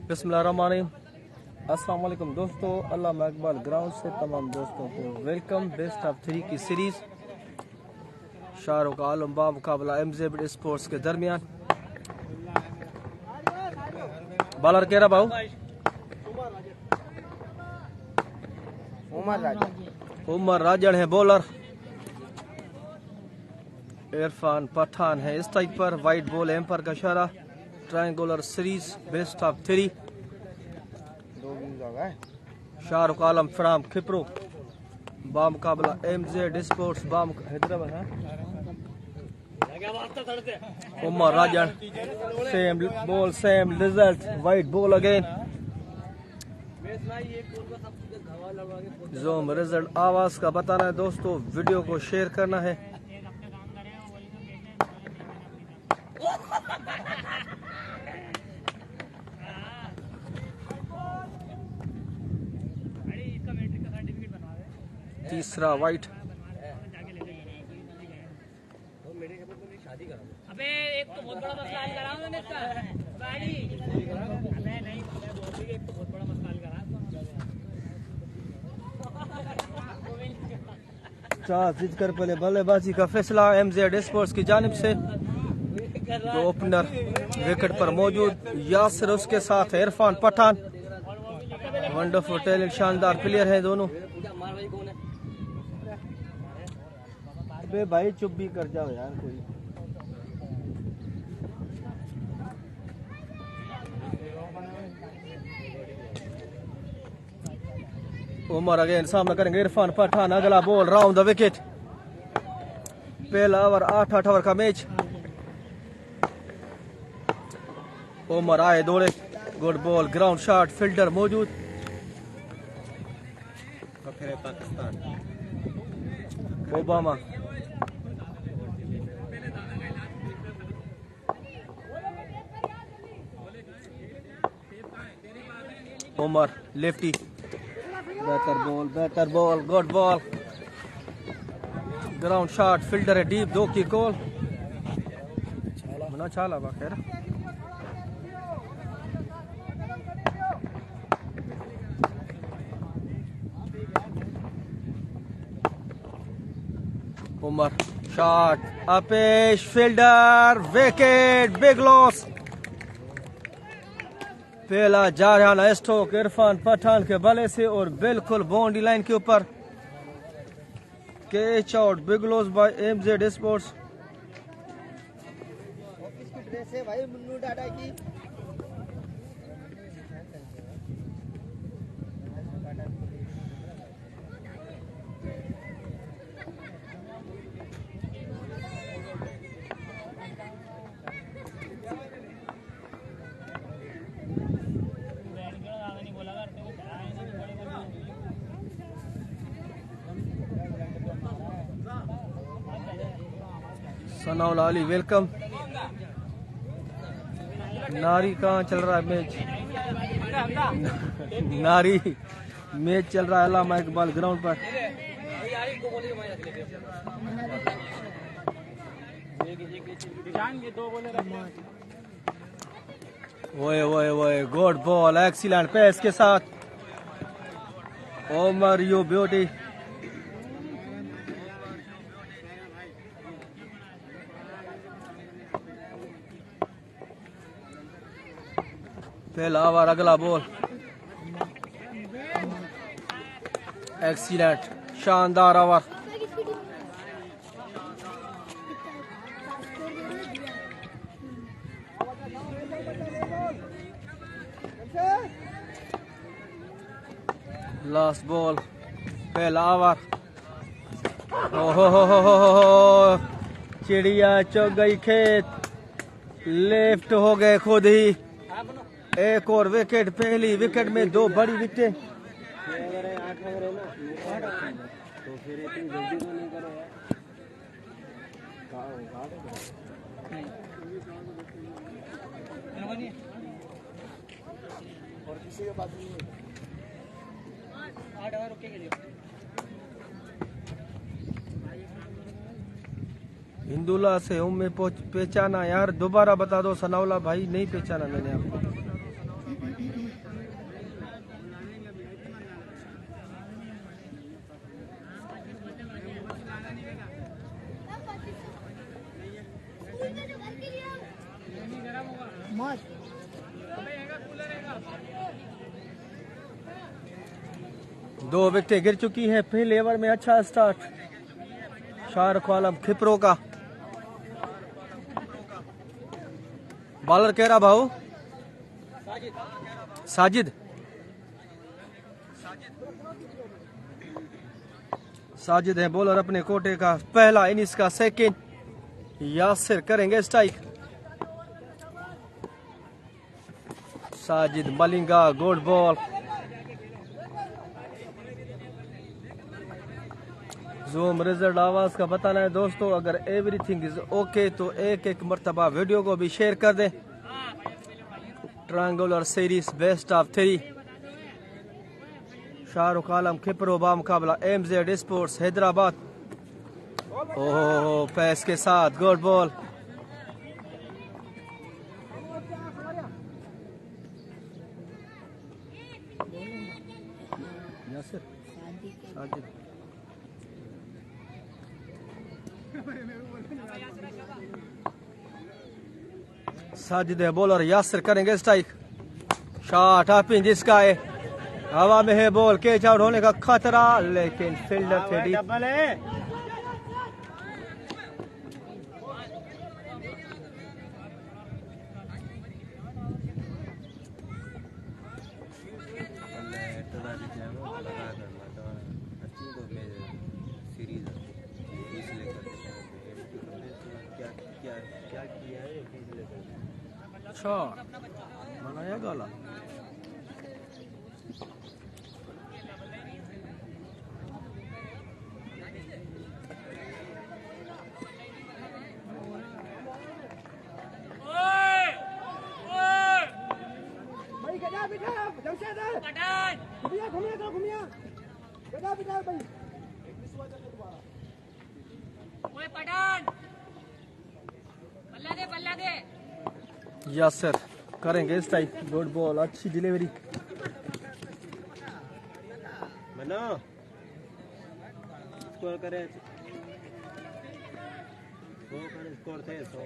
बिस्मिल्लाहिर्रहमानिर्रहीम। अस्सलाम वालेकुम दोस्तों, अल्लामा इकबाल ग्राउंड से तमाम दोस्तों को वेलकम। बेस्ट ऑफ 3 की सीरीज शाहरुख आलम बा मुकाबला एमजेड स्पोर्ट्स के दरमियान। बॉलर कह रहा भाऊ उमर राजन है बॉलर। इरफान पठान है स्ट्राइक पर। वाइट बॉल एम्पायर का इशारा। Triangular series best of 3। Shahrukh Alam from Khipro बा मुकाबला एमजेड स्पोर्ट्स बा हैदराबाद है। Umar Rajan same ball same result. White ball again. जो रिजल्ट आवाज का बताना है दोस्तों, वीडियो को शेयर करना है। तीसरा वाइट। अबे एक तो बहुत बड़ा मसला हल कराऊं मैंने इसका गाड़ी। अबे नहीं एक तो बहुत बड़ा मसला हल करा। टॉस जीतकर पहले बल्लेबाजी का फैसला एमजेड स्पोर्ट्स की जानिब से। तो ओपनर विकेट पर मौजूद यासिर, उसके साथ है इरफान पठान। वंडरफुल टैलेंट, शानदार प्लेयर हैं दोनों। अबे भाई चुप भी कर जाओ यार कोई। उमर अगेन सामना करेंगे इरफान पठान। अगला बॉल राउंड द विकेट। पहला ओवर 8 ओवर का मैच। उमर आए दौड़े। Good ball, ground shot, fielder मौजूद। Pakistan Obama Umar lefty. बेहतर ball, good ball, ground shot, fielder है डीप। 2 की कॉल मना छाला खैर। उमर शॉट, अपेश, फील्डर, विकेट, बिग लॉस। पहला जारहाना स्ट्रोक इरफान पठान के बल्ले से और बिल्कुल बाउंड्री लाइन के ऊपर। Catch out, big loss by Mz sports. भाई मुन्नू डाटा की सनाउल अली वेलकम। नारी कहाँ चल रहा है मैच? नारी मैच चल रहा है अल्लामा इकबाल ग्राउंड पर। वो गुड बॉल, एक्सीलेंट पेस के साथ ओमर यू ब्यूटी। पहला ओवर, अगला बॉल, एक्सीलेंट, शानदार ओवर। लास्ट बॉल, पहला ओवर। हो चिड़िया चुग गई खेत, लेफ्ट हो गए खुद ही। एक और विकेट, पहली विकेट में 2 बड़ी विकेट। हिंदुला से हूँ मैं पहचाना यार, दोबारा बता दो सनाउल्ला भाई, नहीं पहचाना मैंने आपको। दो विकेटें गिर चुकी हैं पहले ओवर में। अच्छा स्टार्ट शाहरुख आलम खिपरो का। बॉलर कह रहा भाऊ साजिद। साजिद है बॉलर अपने कोटे का, पहला इनिंग्स का सेकंड। यासिर करेंगे strike. Sajid Malinga good ball. Zoom result आवाज का बताना है दोस्तों, अगर एवरीथिंग इज ओके तो एक एक मरतबा वीडियो को भी शेयर कर दें। Triangular series best of 3। Shahrukh Alam Khipro बा मुकाबला MZ sports Hyderabad. Oh pace के साथ गुड बॉल। यासिर साजिद साजिद है बॉलर। यासिर करेंगे स्ट्राइक। शॉट अप इन जिसका है, हवा में है बॉल, कैच आउट होने का खतरा, लेकिन फील्डर थे डीप। अच्छा बनाया गाला। यासिर करेंगे स्ट्राइक। गुड बॉल, अच्छी डिलीवरी। मनो स्कोर करे, वो करे स्कोर थे 100।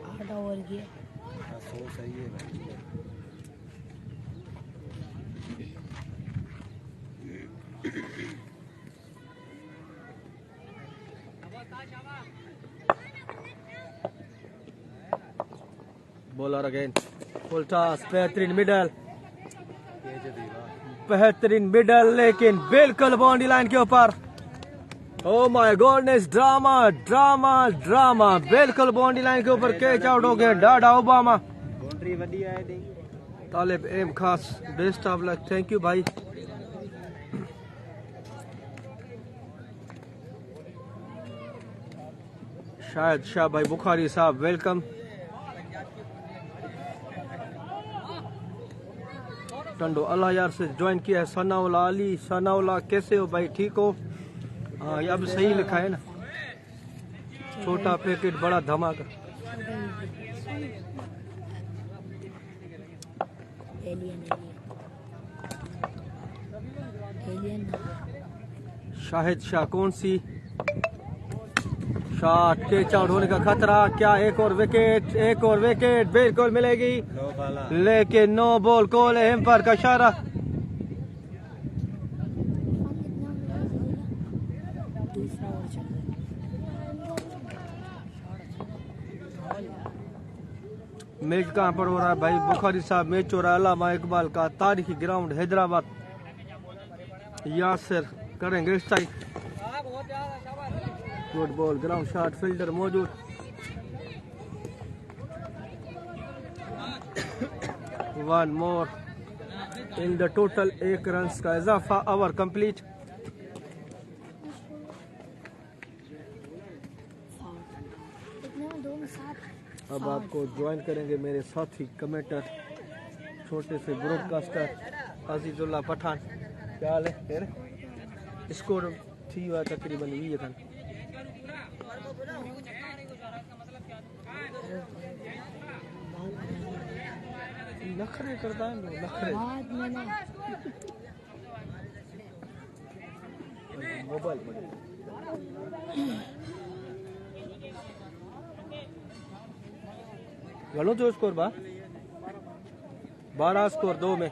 8 ओवर की 100 सही है भाई। बॉलर अगेन फुल टॉस, बेहतरीन मिडल, बेहतरीन मिडल, लेकिन बिल्कुल बाउंड्री लाइन के ऊपर। ओ my goodness, drama drama drama, बिल्कुल बाउंड्री लाइन के ऊपर कैच आउट हो गया। डाडा ओबामा बाउंड्री बढ़िया है दी। तालिब एम खास best of luck, thank you भाई। शायद शाह भाई बुखारी साहब वेलकम। टंडो अल्लाह यार से ज्वाइन किया है। सनाउल्ला अली, सनाउल्ला कैसे हो भाई, ठीक हो? हाँ ये अब सही लिखा है ना, छोटा पैकेट बड़ा धमाका। शाहिद शाह कौन सी शॉट, कैच आउट होने का खतरा, क्या एक और विकेट, एक और विकेट बिल्कुल मिलेगी, लेकिन नो बॉल कॉल है, एम्पायर का इशारा। मैच कहाँ पर हो रहा है भाई? बुखारी साहब मैच हो रहा है अल्लामा इकबाल का तारीखी ग्राउंड हैदराबाद। यासिर करेंगे strike. Good ball, ground shot, fielder मौजूद। One more in the total, 1 run का इजाफा, ओवर कंप्लीट। अब आपको ज्वाइन करेंगे मेरे साथी कमेंटर छोटे से ब्रॉडकास्टर अजीजुल्लाह पठान। क्या हाल है फिर? स्कोर थी हुआ तकरीबन 20 खन। नखरे करता है लोग, नखरे बाद में ना मोबाइल पर घणो जो स्कोर 12 स्कोर 2 में।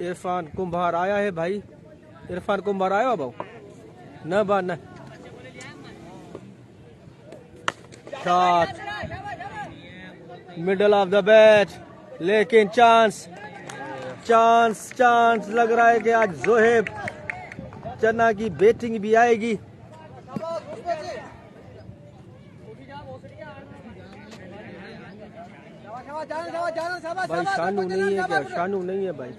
इरफान कुंभार आया है भाई, इरफान कुंभार आया भाऊ न बा न shot middle of the bat, लेकिन चांस चांस चांस लग रहा है कि आज जोहेब चन्ना की बैटिंग भी आएगी। भाई शानू नहीं है क्या? शानू नहीं है भाई।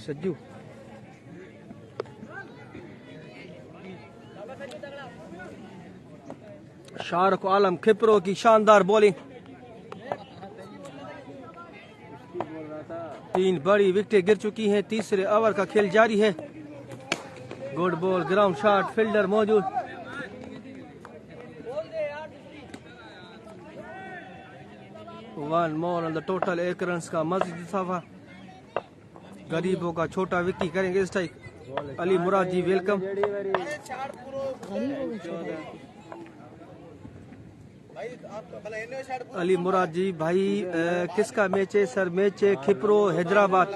सज्जू शाहरुख आलम खिपरो की शानदार बॉलिंग, 3 बड़ी विकेटें गिर चुकी हैं। तीसरे ओवर का खेल जारी है। Good ball, ground shot, fielder मौजूद। One more on the total, 1 run का मजीद इजाफा। गरीबों का छोटा विक्की करेंगे स्ट्राइक। अली मुराद जी वेलकम। अली मुराद जी भाई किसका मैच है सर? मैच है खिपरो हैदराबाद।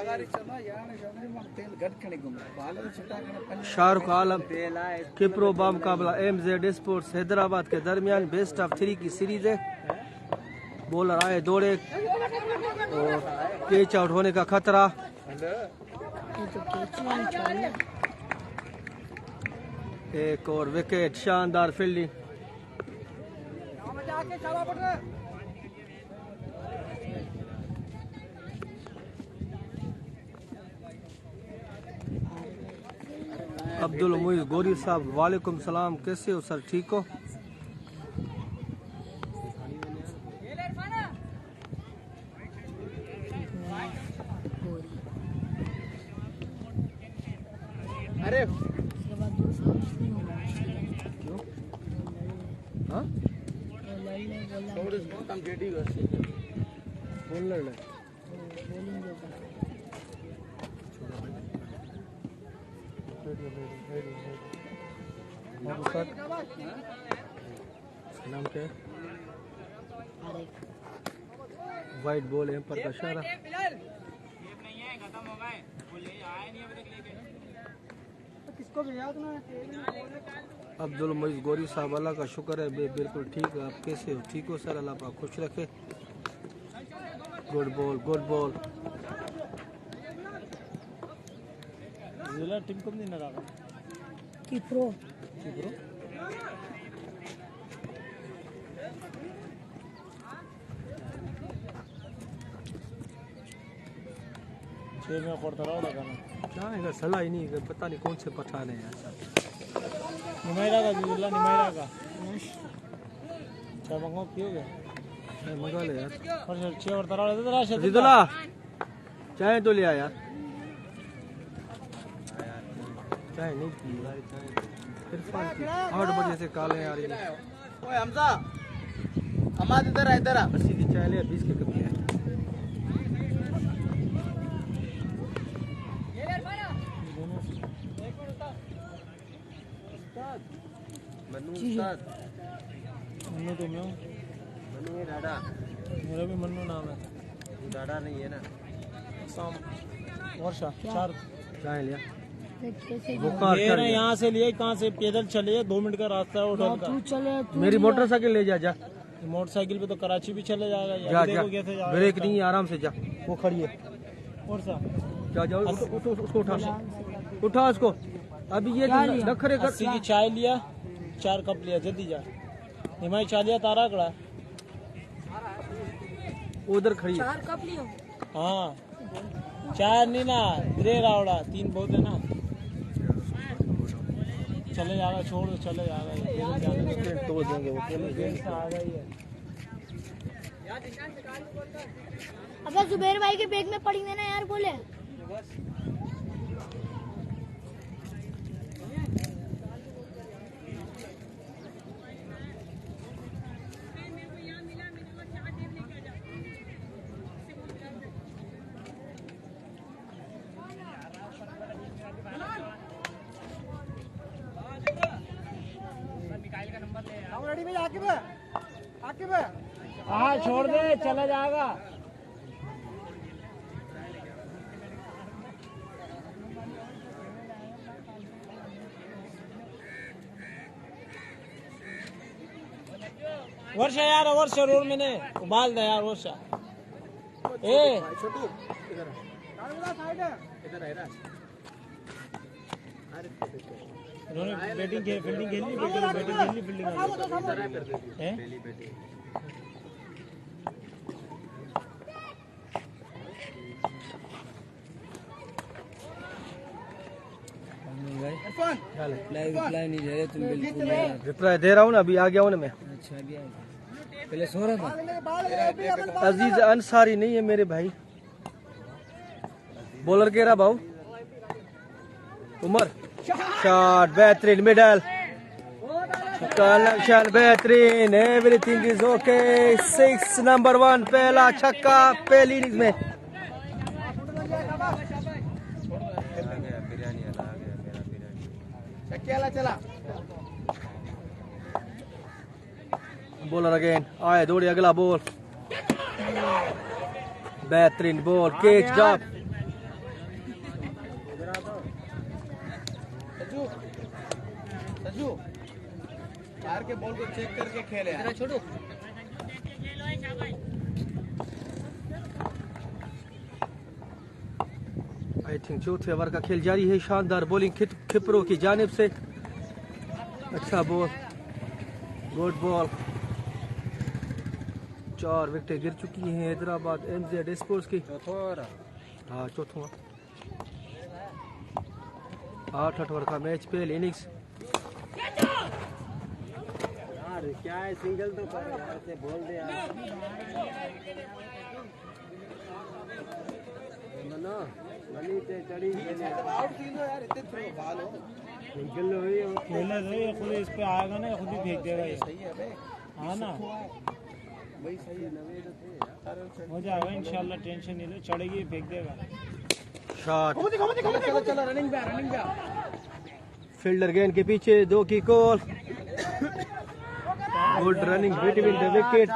शाहरुख आलम खिपरो बामुकाबला MZ स्पोर्ट्स हैदराबाद के दरमियान बेस्ट ऑफ 3 की सीरीज है। बॉलर आए दौड़े और कैच आउट होने का खतरा। एक और विकेट, शानदार फील्डिंग। अब्दुल मुईज गोरी साहब वालेकुम सलाम, कैसे हो सर? ठीक हो? अरे हाँ बोलने नाम क्या है? वाइट बॉल एम्पर का इशारा। अब्दुल मुईज गोरी साहब अल्लाह का शुक्र है बिल्कुल ठीक है। आप कैसे हो? ठीक हो सर? अल्लाह पाक खुश रखे। Good ball, good ball. जिला टीम को नहीं लगा किप्रो किप्रो छह में करता रहा लगा ना क्या है सलाह ही नहीं, पता नहीं कौन से पठान है यार। निमाइरा का जिला निमाइरा का क्या मंगो क्यों गया मंगा ले यार। और छह और तरह लेते रहा जिदुल्ला चाय तो लिया यार। चाय नहीं पी इरफान की 8 बजे से काले आ रही है। ओए हमजा हमारे इधर है इधर 80 की चाय ले 20 के कप है। मन्नू उस्ताद मन्नू तुम हो? मन्नू है डाडा, मेरा भी मन्नू नाम है। डाडा नहीं है ना? शाम वर्षा 4 चाय लिया। बुखार ये ना यहाँ से लिए, कहाँ से पैदल चले 2 मिनट का रास्ता है होटल का। तू चले मेरी मोटरसाइकिल ले जा। मोटरसाइकिल पे तो कराची भी चले जाएगा। जा देखो कैसे जाएगा। ब्रेक नहीं, आराम से जा, वो खड़ी है। और सा क्या जाओ उसको उठा उसको। अभी ये नखरे कर 80 की चाय लिया, 4 कप लिया, जल्दी जा। हिमाई चाय लिया, तारा कड़ा उधर खड़ी है। 4 कप लियो। हाँ 4 नहीं ना, ग्रे रावड़ा 3 बहुत है ना। चले जाएगा, छोड़ दो, चले जाएगा तो देंगे वो आ गई है। अबे जुबेर भाई के बैग में पड़ी है ना यार, बोले हाँ छोड़ दे, चला जाएगा। वर्षा यार, वर्षा रोड में ने उबाल दे यार वर्षा। ए छोटू इधर इधर है ना। उन्होंने बैटिंग की फील्डिंग खेलनी, बैटिंग खेलनी, फील्डिंग है। रिप्लाई नहीं दे रहे तुम बिल्कुल। रिप्लाई दे रहा हूँ ना, अभी आ गया हूँ ना मैं। अच्छा अभी पहले सो रहा था। अजीज अंसारी नहीं है मेरे भाई। बॉलर कह रहा भाऊ उमर। शॉट बेहतरीन, मिडल कलेक्शन बेहतरीन, एवरीथिंग इज ओके। 6 नंबर 1 पहला छक्का पहली इनिंग्स में। बॉलर अगेन आए, दौड़े अगला बॉल, बेहतरीन बॉल, कैच ड्रॉप। सजू चार के बॉल को चेक करके खेले छोटू। आई थिंक चौथे ओवर का खेल जारी है। शानदार बॉलिंग खिपरो की जानिब से। अच्छा बॉल, गुड बॉल। 4 विकेटें गिर चुकी हैं हैदराबाद एमजेड स्पोर्ट्स की। हाँ चौथा 8 ओवर का मैच, पहली इनिंग्स। क्या है, सिंगल तो पर यार से बोल दे यार। मनो मनी ते चढ़ी आउट तीन यार, इतने थ्रो बाल हो निकल लो ये खेलना तो ये खुद इस पे आएगा ना, खुद ही फेंक देगा ये। सही है बे, हां ना भाई सही है। नवे तो थे यार, हो जाएगा इंशाल्लाह, टेंशन नहीं लो, चढ़ेगी फेंक देगा। शॉट, चलो रनिंग पे। फील्डर गेंद के पीछे, 2 की call. Good running between the wicket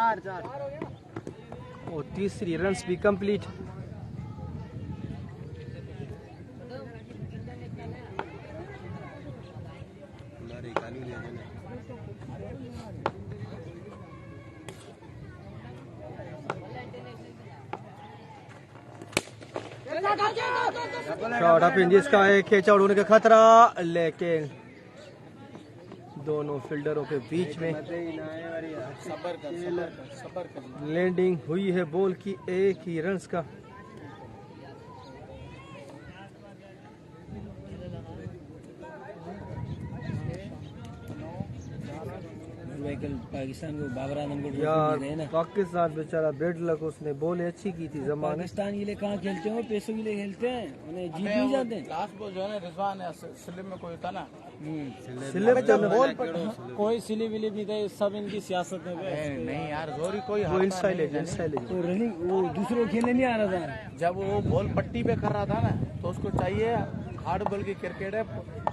और तीसरी रन्स भी कंप्लीट। शॉट अप इन, जिसका एक कैच आउट होने का खतरा, लेकिन दोनों फील्डरों के बीच में लैंडिंग हुई है बॉल की 1 ही रन्स का। पाकिस्तान को बाबरा नंबर यार पाकिस्तान बेचारा बेड लक, उसने बॉल अच्छी की थी जमाने। पाकिस्तान के लिए कहाँ खेलते हैं, पैसों के लिए खेलते हैं, उन्हें जीत नहीं जाते हैं। लास्ट बॉल जो है ना रिजवान है, स्लिप में कोई था ना, स्लिप जब बॉल पर कोई स्लिप विलिप नहीं था, सब इनकी सियासत में। नहीं यार जोरी कोई वो इनसाइड है। वो रनिंग वो दूसरों खेलने नहीं आ रहा था। जब वो बॉल पट्टी पे कर रहा था ना, तो उसको चाहिए हार्ड बॉल की क्रिकेट है,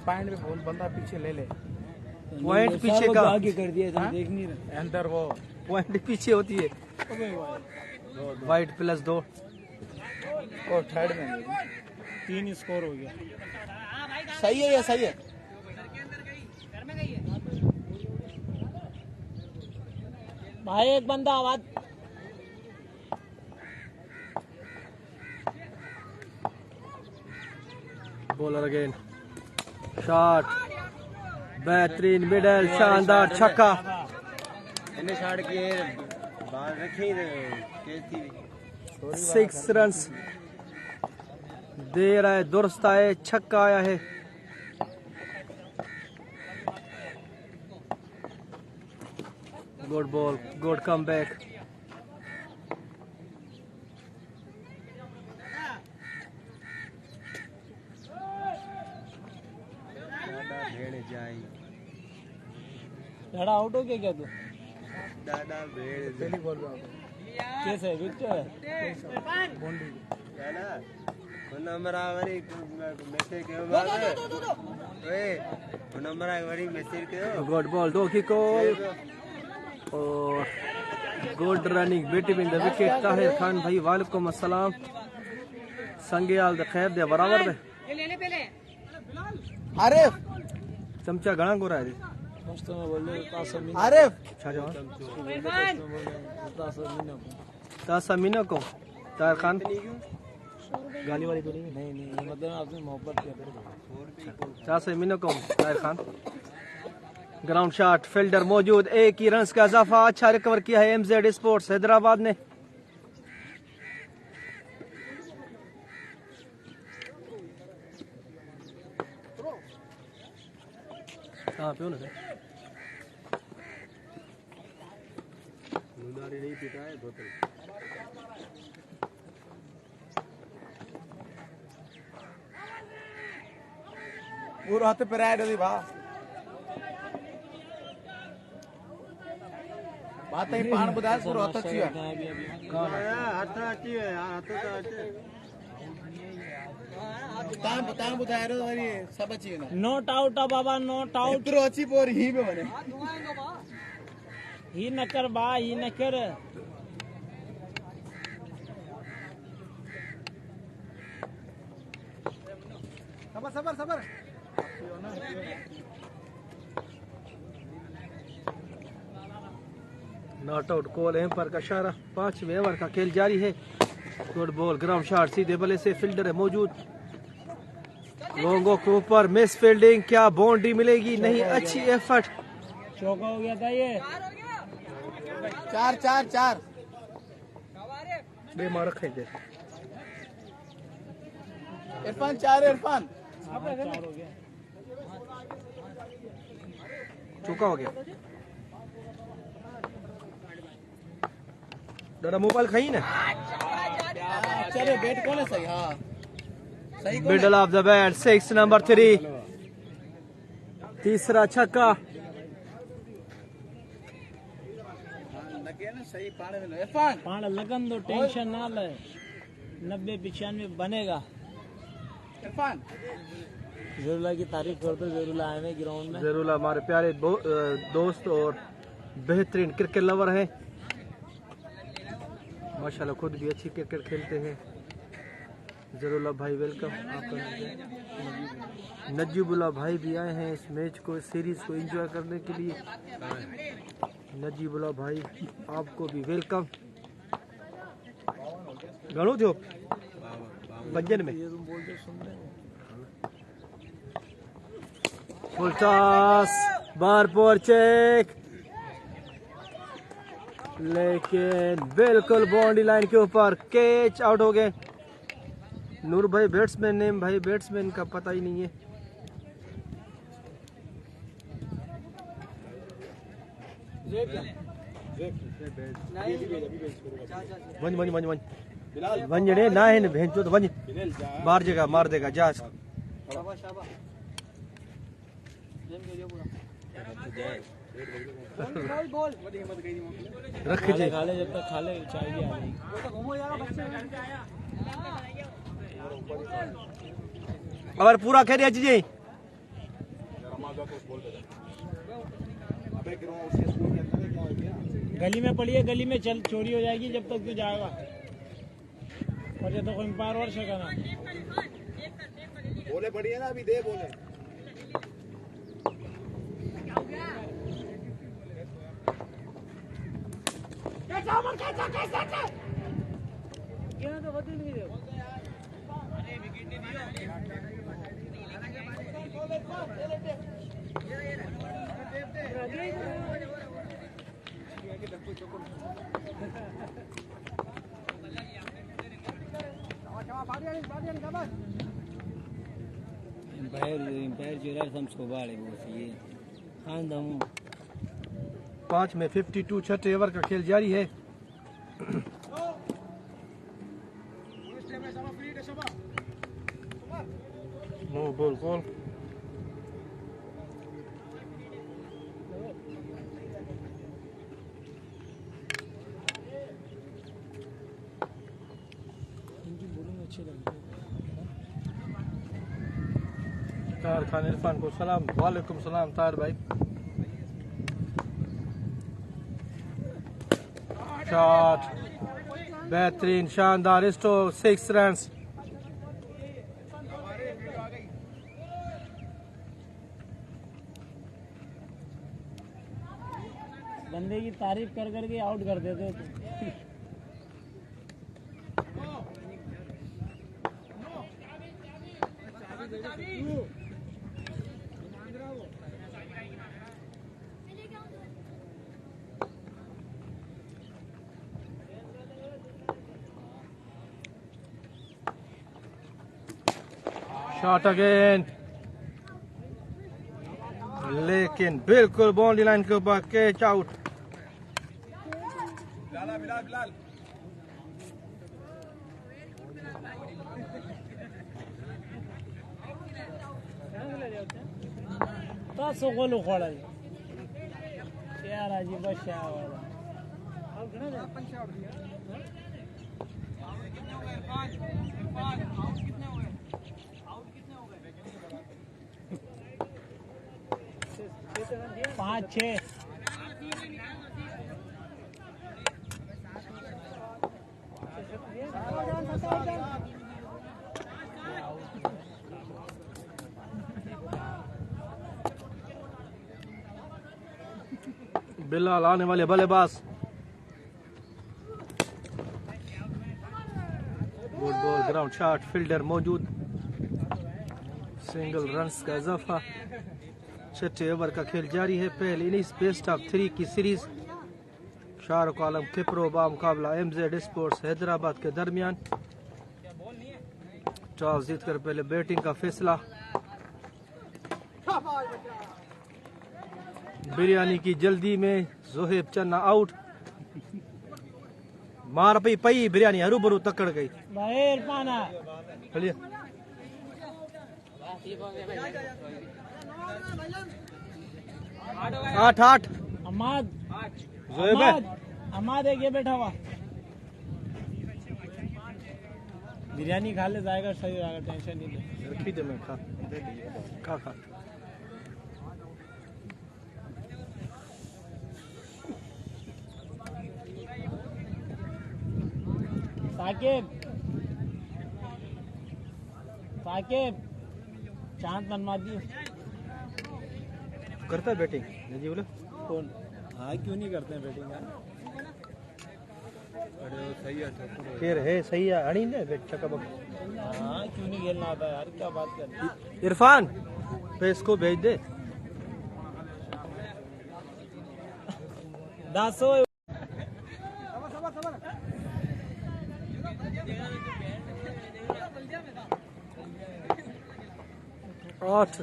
पॉइंट पे बॉल बंदा पीछे ले ले। पॉइंट पीछे का आगे कर दिया था, देख नहीं रहा। अंदर वो पॉइंट पीछे होती है। वाइट +2 और थर्ड में 3 स्कोर हो गया। सही है, ये सही है भाई। एक बंदा आवाज बॉलर अगेन शॉट बेहतरीन मिडल शानदार छक्का इन्हें छाड़ के बाहर रखी थी 6 रन्स दे रहा है दुरुस्त आए छक्का आया है good ball good come back दादा आउट हो गया क्या तू दादा भेड़ पहली बॉल पे कैसे विकेट है दादा नंबर आवरी मैसेज के बाद ओए नंबर आवरी मैसेज के गुड बॉल दो की कॉल और good running between the wicket Tahir Khan भाई वालेकुम अस्सलाम संगयाल द खैर दे बराबर दे अरे चमचा घना को रहा है मस्त में बोल दे अरे अच्छा जवाब तासा मीना को ताहिर खान गाली वाली तो नहीं नहीं मतलब आपने मोहब्बत किया तासा मीना को Tahir Khan ground shot fielder मौजूद एक ही रन का इजाफा अच्छा रिकवर किया है MZ स्पोर्ट्स हैदराबाद ने हाँ प्यो ना नहीं पीता है बोतल वो रात पे आए रे भा बात ही पान बुधाए पूरा हाथ अच्छी है हाथ अच्छी है हाथ तो अच्छे तां बुधाए रे वाली सब अच्छी है ना नॉट आउट बाबा नॉट आउट इतरो अच्छी पोर ही पे बने ही न कर बा ही न कर सबर सबर नॉट आउट कॉल एम्पायर का इशारा 5वें ओवर का खेल जारी है गुड बॉल ग्राउंड शॉट सीधे बल्ले से फील्डर है मौजूद लोगों के ऊपर मिस फील्डिंग क्या बाउंड्री मिलेगी नहीं अच्छी एफर्ट चौका हो गया था ये 4 बेमार रखे थे इरफान 4 इरफान चौका हो गया दादा मोबाइल खाई ना चलो बैट कौन है सही हाँ सही कौन middle of the bat 6 number 3 तीसरा छक्का लगे ना सही पाने में इरफान पान लगन दो टेंशन ना ले 90-95 बनेगा इरफान जरूला की तारीफ करते जरूला आए ग्राउंड में जरूर हमारे प्यारे दोस्त और बेहतरीन क्रिकेट लवर हैं माशाल्लाह खुद भी अच्छी क्रिकेट खेलते हैं जरूला भाई वेलकम आपका नजीबुल्ला भाई भी आए हैं इस मैच को इस सीरीज को एंजॉय करने के लिए नजीबुल्ला भाई आपको भी वेलकम घणो थियो भजन में फुल टॉस बार पर चेक लेकिन बिल्कुल बाउंड्री लाइन के ऊपर कैच आउट हो गए नूर भाई बैट्समैन नेम भाई बैट्समैन का पता ही नहीं है one one one one one जड़े ना है ना भेंचो तो वन मार देगा जा रख जे खा ले जब तक खा ले चाय भी आ जाएगी अगर पूरा खेल जी गली में पड़ी है गली में चल चोरी हो जाएगी जब तक तू जाएगा और ये तो कोई पार वर्ष का ना बोले पड़ी है ना अभी दे बोले पांच में 52 छठे ओवर का खेल जारी है। No ball call. Tahir Khan Irfan को सलाम। वालेकुम सलाम ताहिर भाई। शॉट बेहतरीन शानदार स्ट्रोक 6 रन्स। बंदे की तारीफ कर करके आउट कर देते थे। शॉट अगेन, लेकिन बिल्कुल बाउंड्री लाइन के ऊपर कैच आउट। तासो गोलू खोड़ा यार अजीब बच्चा वाला। 5-6 बिलाल आने वाले बल्लेबाज। Good ball, ground shot, fielder मौजूद। सिंगल रन्स का इजाफा। छठे ओवर का खेल जारी है। पहली इनिंग्स बेस्ट ऑफ 3 की सीरीज शाहरुख आलम किप्रो बामुकाबला MZ स्पोर्ट्स हैदराबाद के दरमियान। टॉस जीतकर पहले बैटिंग का फैसला। बिरयानी की जल्दी में जोहेब चन्ना आउट। मार पई पई बिरयानी हरू भरू तकड़ गई। चलिए 8-8 अमाद जोहेब है। अमाद एक ये बैठा हुआ। बिरयानी खा ले जाएगा सही रहेगा, टेंशन नहीं ले। रखी दे मैं खा खा। साकिब चांद बनवा दी। करता है बैटिंग जी बोले कौन? हाँ क्यों नहीं करते हैं बैटिंग यार? फिर है सही है अड़ी ने बेटा का। हाँ क्यों नहीं खेलना आता यार, क्या बात कर रहे हैं? इरफान पे इसको भेज दे। दासो 8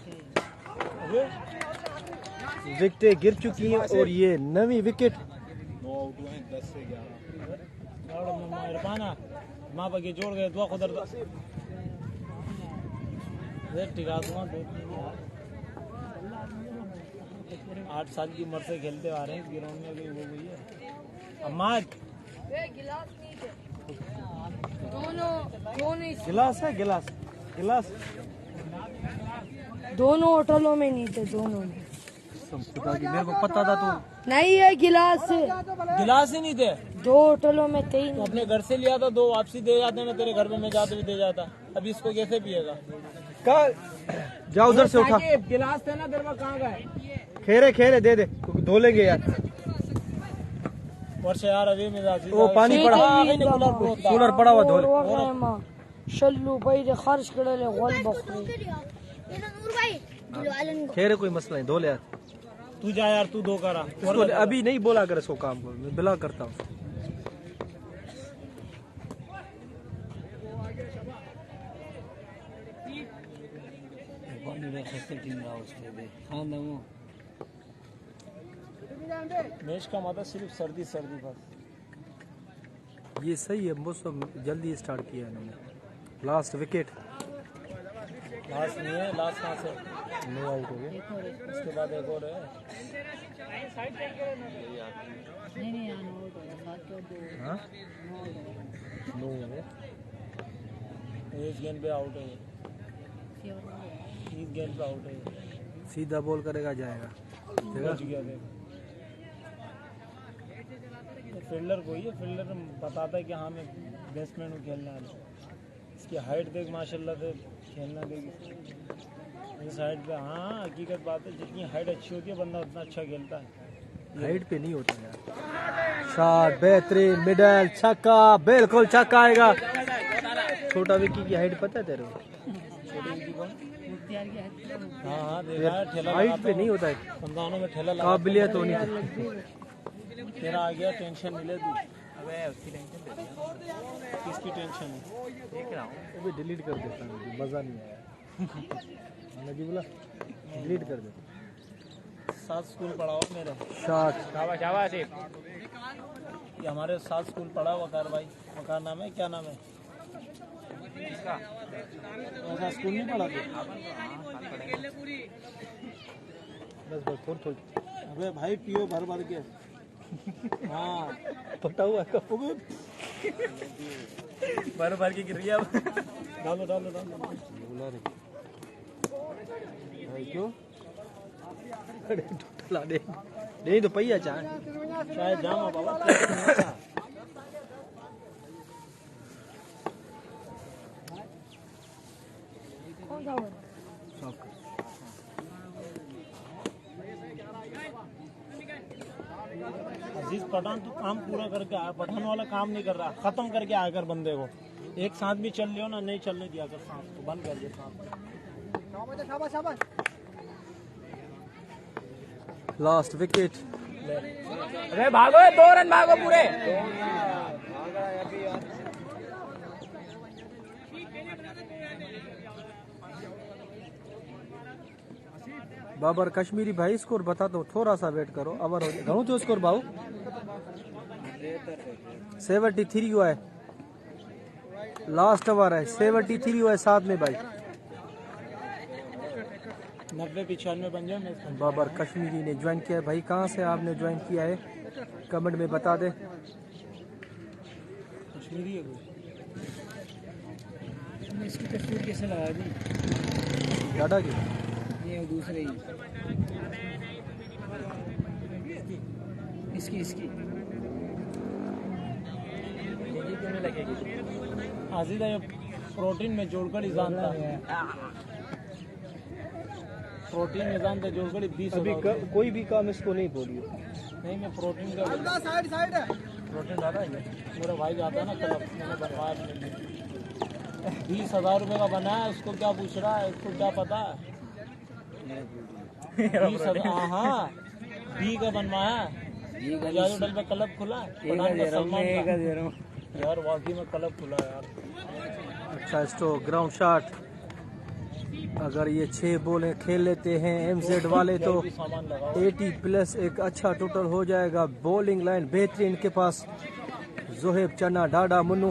विकेटें गिर चुकी हैं और ये नवी विकेट। 9 आउट हुए हैं 10 से 11। इरफाना माँ बाकी जोड़ गए दुआ खुदर टिका दूंगा 8 साल की उम्र से खेलते आ रहे हैं ग्राउंड में गई हो गई है। अम्माद गिलास है गिलास गिलास दोनों होटलों में नहीं थे, दोनों में मेरे को पता था तू नहीं है। गिलास गिलास ही नहीं थे, 2 होटलों में थे ही तो नहीं। अपने घर से लिया था, 2 वापसी दे जाते, मैं तेरे घर पे मैं जाते भी दे जाता। अभी इसको कैसे पिएगा? जाओ उधर से उठा। गिलास थे ना तेरे पास, कहाँ गए? खेरे दे दे धो लेंगे यार। वर्ष यार अभी मिजाज वो पानी पड़ा कूलर पड़ा हुआ धो ले। शल्लू भाई खर्च करे गोल बखरी खिलवा लो इनको। खैर कोई मसला नहीं, धो ले यार। तू जा यार, तू दो करा। इसको अभी नहीं बोला कर इसको काम को, मैं बिला करता हूँ। मैच का मतलब सिर्फ सर्दी सर्दी बस। ये सही है, मौसम जल्दी स्टार्ट किया इन्होंने। लास्ट विकेट लास्ट नहीं है, लास्ट कहाँ से? नो आउट हो गया। उसके बाद एक और है। हाँ नो हो गया। इस गेंद पे आउट है, इस गेंद पे आउट है। सीधा बॉल करेगा, जाएगा। बच गया देख। फील्डर कोई है, फील्डर बताता है कि हाँ मैं बैट्समैन हूँ, खेलना है। इसकी हाइट देख माशाल्लाह से, खेलना देख इस हाइट पे। हाँ हकीकत बात है, जितनी हाइट अच्छी होती है बंदा उतना अच्छा खेलता है। हाइट पे नहीं होता यार। शॉट बेहतरीन, मिडल छक्का, बिल्कुल छक्का आएगा। छोटा विकी की हाइट पता है तेरे को? हाँ हाँ देखा है, ठेला हाइट पे नहीं होता है, संतानों में ठेला लगा। काबिलियत होनी चाहिए। तेरा आ गया, टेंशन मिले तू। अबे उसकी टेंशन दे दिया। किसकी टेंशन है? देख रहा हूँ। अभी डिलीट कर देता हूँ, मजा नहीं आया। नजी बोला डिलीट कर दे। 7 स्कूल पढ़ा हुआ मेरे। शॉट शाबाश शाबाश। ये हमारे 7 स्कूल पढ़ा वकार भाई। वकार नाम है, क्या नाम है इसका? ऐसा स्कूल नहीं पढ़ा तू? बस बस थोड़ी। अबे भाई पियो भर भर के। हाँ पटा हुआ है कब? भर भर के गिर गया। डालो डालो डालो। बोला रे भाई क्यों? अरे टूटला दे नहीं तो पहिया चाहे शायद जामा बाबा। कौन सा हुआ? अजीज पठान तू काम पूरा करके आया। पठान वाला काम नहीं कर रहा, खत्म करके आया कर बंदे को। एक साथ भी चल लियो ना, नहीं चलने दिया कर सांस को, बंद कर दे सांस। Last wicket. अरे भागो, 2 रन भागो पूरे। बाबर कश्मीरी भाई स्कोर बता दो, थोड़ा सा वेट करो। अवर हो गया घणो जो स्कोर भाऊ 73 हुआ है। लास्ट ओवर है, 73 हुआ है 7 में भाई। 90-95 बन जाए मैं। बाबर कश्मीरी ने ज्वाइन किया है भाई। कहाँ से आपने ज्वाइन किया है कमेंट में बता दे। कश्मीरी है कोई? इसकी तस्वीर कैसे लगा दी? डाटा की ये दूसरे ही इसकी लगेगी। आजीदा ये प्रोटीन में जोड़कर ही जानता है। प्रोटीन में जानते जोड़कर 20 अभी कोई भी काम इसको नहीं बोलिए। नहीं मैं प्रोटीन का प्रोटीन डाला है। मेरा भाई जाता है ना क्लब, मैंने बनवाया 20,000 रुपये का बनाया। उसको क्या पूछ रहा है, इसको क्या पता है? 20,000। हाँ बी का बनवाया। होटल पे क्लब खुला है सलमान का। यार वाकई में क्लब खुला है यार। अच्छा स्ट्रोक, ग्राउंड शॉट। अगर ये 6 बॉलें खेल लेते हैं एमजेड वाले तो 80 प्लस एक अच्छा टोटल हो जाएगा। बॉलिंग लाइन बेहतरीन इनके पास। Zoheb, Channa, Dada, Munnu,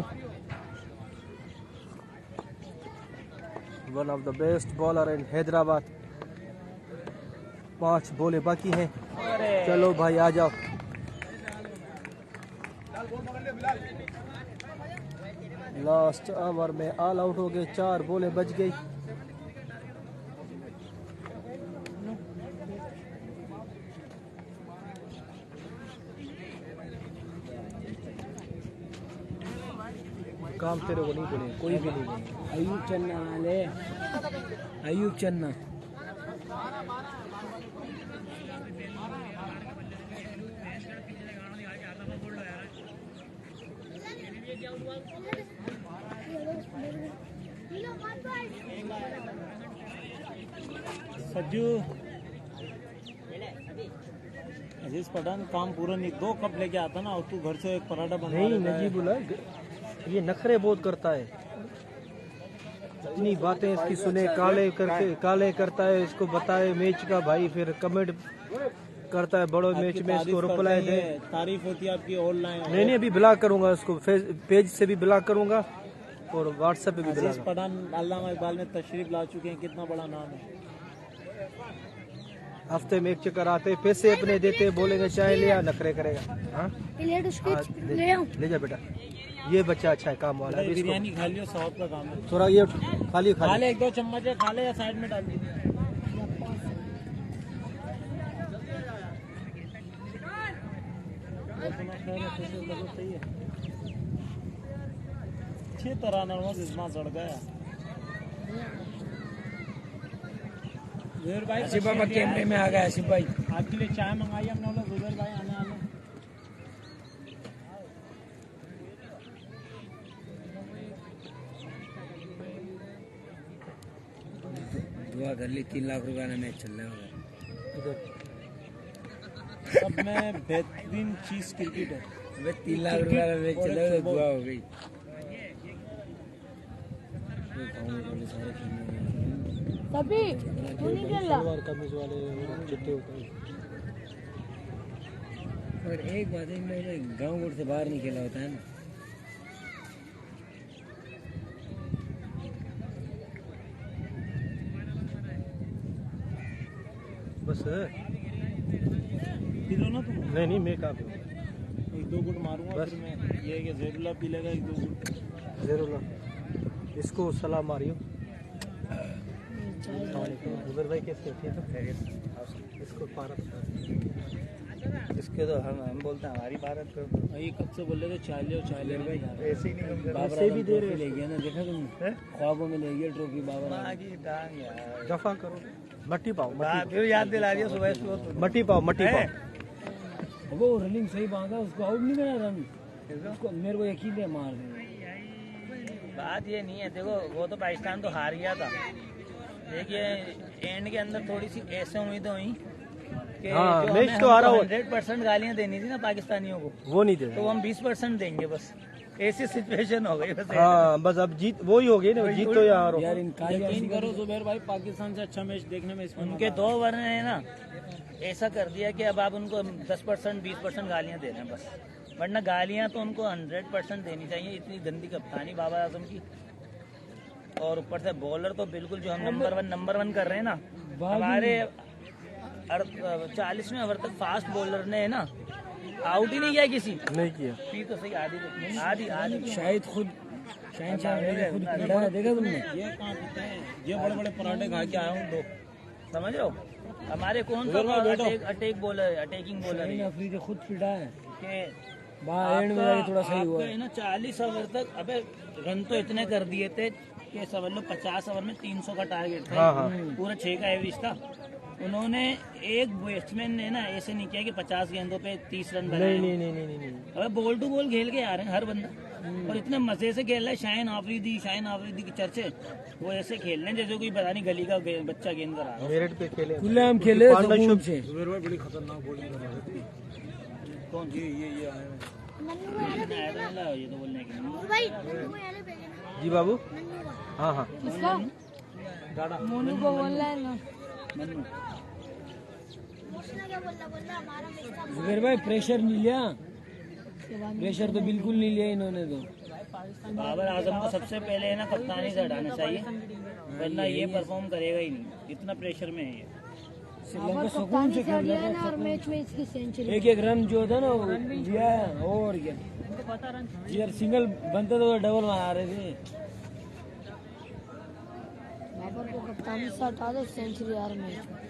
one of the best bowler in Hyderabad. 5 बॉलें बाकी हैं। चलो भाई आ जाओ। लास्ट ओवर में ऑल आउट हो गए, 4 बॉलें बच गई। काम तेरे को नहीं बोले, कोई भी नहीं बोले। अयूब चन्ना वाले, अयूब चन्ना। सज्जू अजीज पठान काम पूरा नहीं 2 कप लेके आता ना और तू घर से एक पराठा बना नहीं नजीबुल्ला ये नखरे बहुत करता है, इतनी बातें इसकी सुने, काले करता है, इसको बताए मैच का भाई, फिर कमेंट करता है बड़ो मैच में, इसको रिप्लाई दे, तारीफ होती है आपकी ऑनलाइन। नहीं अभी ब्लॉक करूंगा उसको, पेज से भी ब्लॉक करूंगा और व्हाट्सएप पे भी अजीज ब्लॉक। पठान अल्लामा इकबाल में तशरीफ ला चुके हैं, कितना बड़ा नाम है। हफ्ते में एक चक्कर आते, पैसे अपने देते, बोलेंगे चाय लिया, नखरे करेगा। हाँ ले आओ। ले जा बेटा, ये बच्चा अच्छा है, काम वाला है, इसको बिरयानी खा लियो, 100 का काम है। थोड़ा ये खाली खा ले 1-2 चम्मच है, खा ले या साइड में डाल दे। अच्छी तरह नर्वस इसमें चढ़ गया जुबैर भाई। आसिफ बाबा कैमरे में आ गया। आसिफ भाई आपके लिए चाय मंगाई हमने, बोला जुबैर भाई आने वाले। दुआ कर ली, 3 लाख रुपए का मैच चल रहा है सब में बेहतरीन चीज क्रिकेट है। 3 लाख रुपए का मैच चल रहा है, दुआ हो गई। तभी तू नहीं खेल रहा। सलवार कमीज वाले चिट्टे होते हैं। और एक बात है, मैंने गाँव गोड़ से बाहर नहीं खेला होता है ना। बस पी लो ना तुम। नहीं मैं कहाँ पे 1-2 गुट मारूंगा, फिर मैं ये है कि ज़ेरुल्ला पी लेगा 1-2 गुट। जरूर इसको सलाम मारियो। जुबैर भाई कैसे हैं? इसको भारत, इसके तो हम बोलते हैं हमारी भारत को। ये कब से बोल रहे थे चाय लियो भाई, ऐसे ही नहीं बाबर से भी दे रहे ले गया ना, देखा तुमने ख्वाबों में ले गया ट्रॉफी बाबर। दफा करो, मट्टी पाओ, फिर याद दिला रही है सुबह मट्टी पाओ। वो रनिंग सही बांधा, उसको आउट नहीं करा रन, उसको मेरे को यकीन है मार दे। बात ये नहीं है, देखो वो तो पाकिस्तान तो हार गया था, देखिए एंड के अंदर थोड़ी सी ऐसे उम्मीदें हुई कि हाँ, जो मैच हमें तो हारा हुआ। 100% गालियां देनी थी ना पाकिस्तानियों को, वो नहीं दे तो हम 20% देंगे बस। ऐसी सिचुएशन हो गई बस। हाँ बस अब जीत वही हो गई ना, जीत तो यहाँ हारो। यार यकीन करो जुबैर भाई, पाकिस्तान से अच्छा मैच देखने में इसमें उनके 2 ओवर ने ना ऐसा कर दिया कि अब आप उनको 10% 20% गालियां दे रहे हैं बस, वरना गालियां तो उनको 100% देनी चाहिए। इतनी गंदी कप्तानी बाबर आजम की, और ऊपर से बॉलर तो बिल्कुल जो हम नंबर वन कर रहे हैं ना, हमारे 40वें ओवर तक फास्ट बॉलर ने ना आउट ही नहीं किया किसी। नहीं किया। पी तो सही आधी शायद खुद शाहिन शाह ने खुद पीटा है, देखा तुमने? ये कहाँ पीते हैं, ये बड़े बड़े पराठे खा के आया हूँ 2, समझ रहे हो? हमारे कौन सा अटैकिंग बॉलर है, अफरीदी खुद पीटा है कि बाहर एंड में जाके थोड़ा सही हुआ आपका ना 40 ओवर तक, अबे रन तो इतने कर दिए थे कि समझ लो 50 ओवर में 300 का टारगेट था। हाँ, हाँ। पूरा 6 का एवरेज था। उन्होंने एक बैट्समैन ने ना ऐसे नहीं किया कि 50 गेंदों पे 30 रन बनाए। नहीं। अबे बॉल टू बॉल खेल के आ रहे हैं हर बंदा, और इतने मजे से खेल रहा है। शाहिन आफरीदी के चर्चे वो ऐसे खेल रहे हैं जैसे कोई पता नहीं गली का बच्चा गेंद करा रहा है। मेरिट पे खेले, खुले हम खेले पार्टनरशिप से। कौन ये आए हैं। नन्नू को याद है आया था ये तो बोलने के लिए। नन्नू भाई, नन्नू को याद है जी बाबू। नन्नू का। हाँ किसका? मोनू को बोल रहा है ना। मन्नू उसने क्या बोला हमारा मैच था। जुबैर भाई प्रेशर नहीं लिया, प्रेशर तो बिल्कुल नहीं लिया इन्होंने तो। बाबर आजम को सबसे पहले है ना कप्तानी से हटाना चाहिए, वरना ये परफॉर्म करेगा ही नहीं, इतना प्रेशर में है ये। श्रीलंका सुकून से खेल रहा है और मैच में इसकी सेंचुरी। एक रन जो था ना वो दिया है, और क्या यार, सिंगल बनते तो डबल बना रहे थे। बाबर को कप्तानी से हटा दे, सेंचुरी यार मैच में।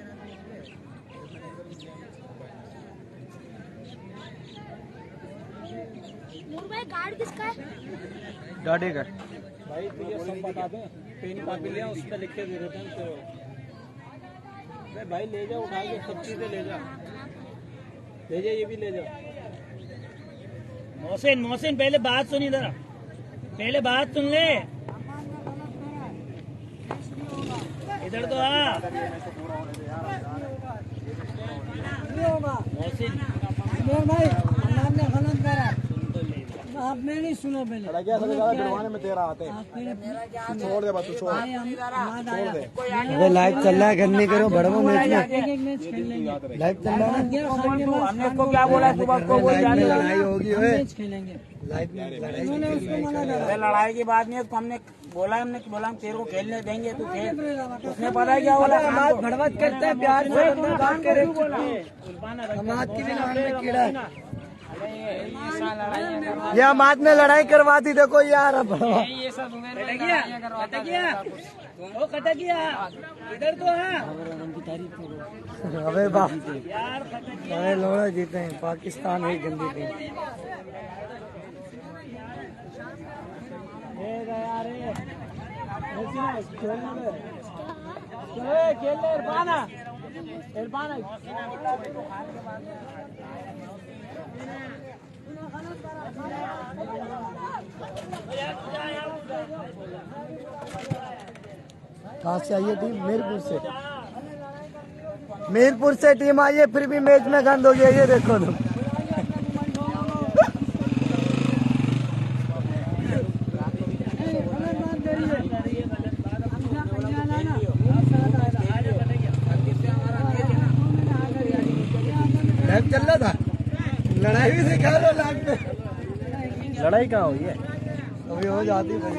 नूर भाई कार्ड किसका है? डाडे का। भाई तो ये सब बता दे, पेन कॉपी लिया उस पर लिख के दे देते हैं तो। अरे भाई ले जाओ, उठा के सब चीजें ले जा, ले जा, ये भी ले जाओ। मोहसिन पहले बात सुन, इधर बात सुन ले। इधर तो भाई आपने गलत करा, आपने नहीं सुना पहले। में तेरा आते छोड़ दे बस, तू छोड़ दे। अरे लाइव चल रहा है, करने करो बड़ो मैच में, एक मैच खेल लेंगे। लाइव चल रहा है, हमने को क्या बोला सुबह को, लड़ाई होगी, मैच खेलेंगे लाइव में। उन्होंने उसको मना करा, लड़ाई की बात नहीं है तो हमने बोला तेरे को खेलने देंगे, तू खेल। उसने पता क्या बोला, भड़वत करते हैं प्यार से, समाज की भी नाम में कीड़ा है। ये समाज में लड़ाई करवाती, देखो यार। अब इधर तो है। अबे बाप, अरे लोड़ा जीते हैं, पाकिस्तान है गंदी टीम। कहाँ से आई है टीम? मीरपुर से टीम आई है, फिर भी मैच में गंद हो गया। ये देखो तुम, चल रहा था, लड़ाई भी दिखा लो लाइव में। लड़ाई कहाँ हुई है? अभी हो जाती भाई।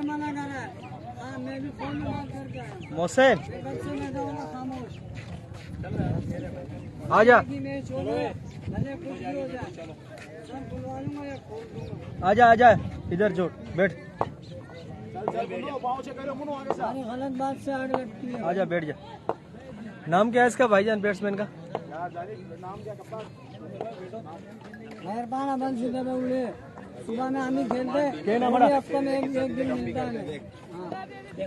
मना करा, मैं भी फोन में बात करके आया। मोहसिन खामोश, आजा, मैच हो जाए, भले कुछ भी हो जाए, सब बुलवा लूंगा या खोल दूंगा। आजा आजा, इधर जोड़ बैठ, गलत बात से आड़ लगती है। आजा बैठ जा। नाम क्या है इसका भाईजान बैट्समैन का? मेहरबान बन सीधे उड़े, सुबह में हम ही खेलते, हफ्ते में एक दिन मिलता है।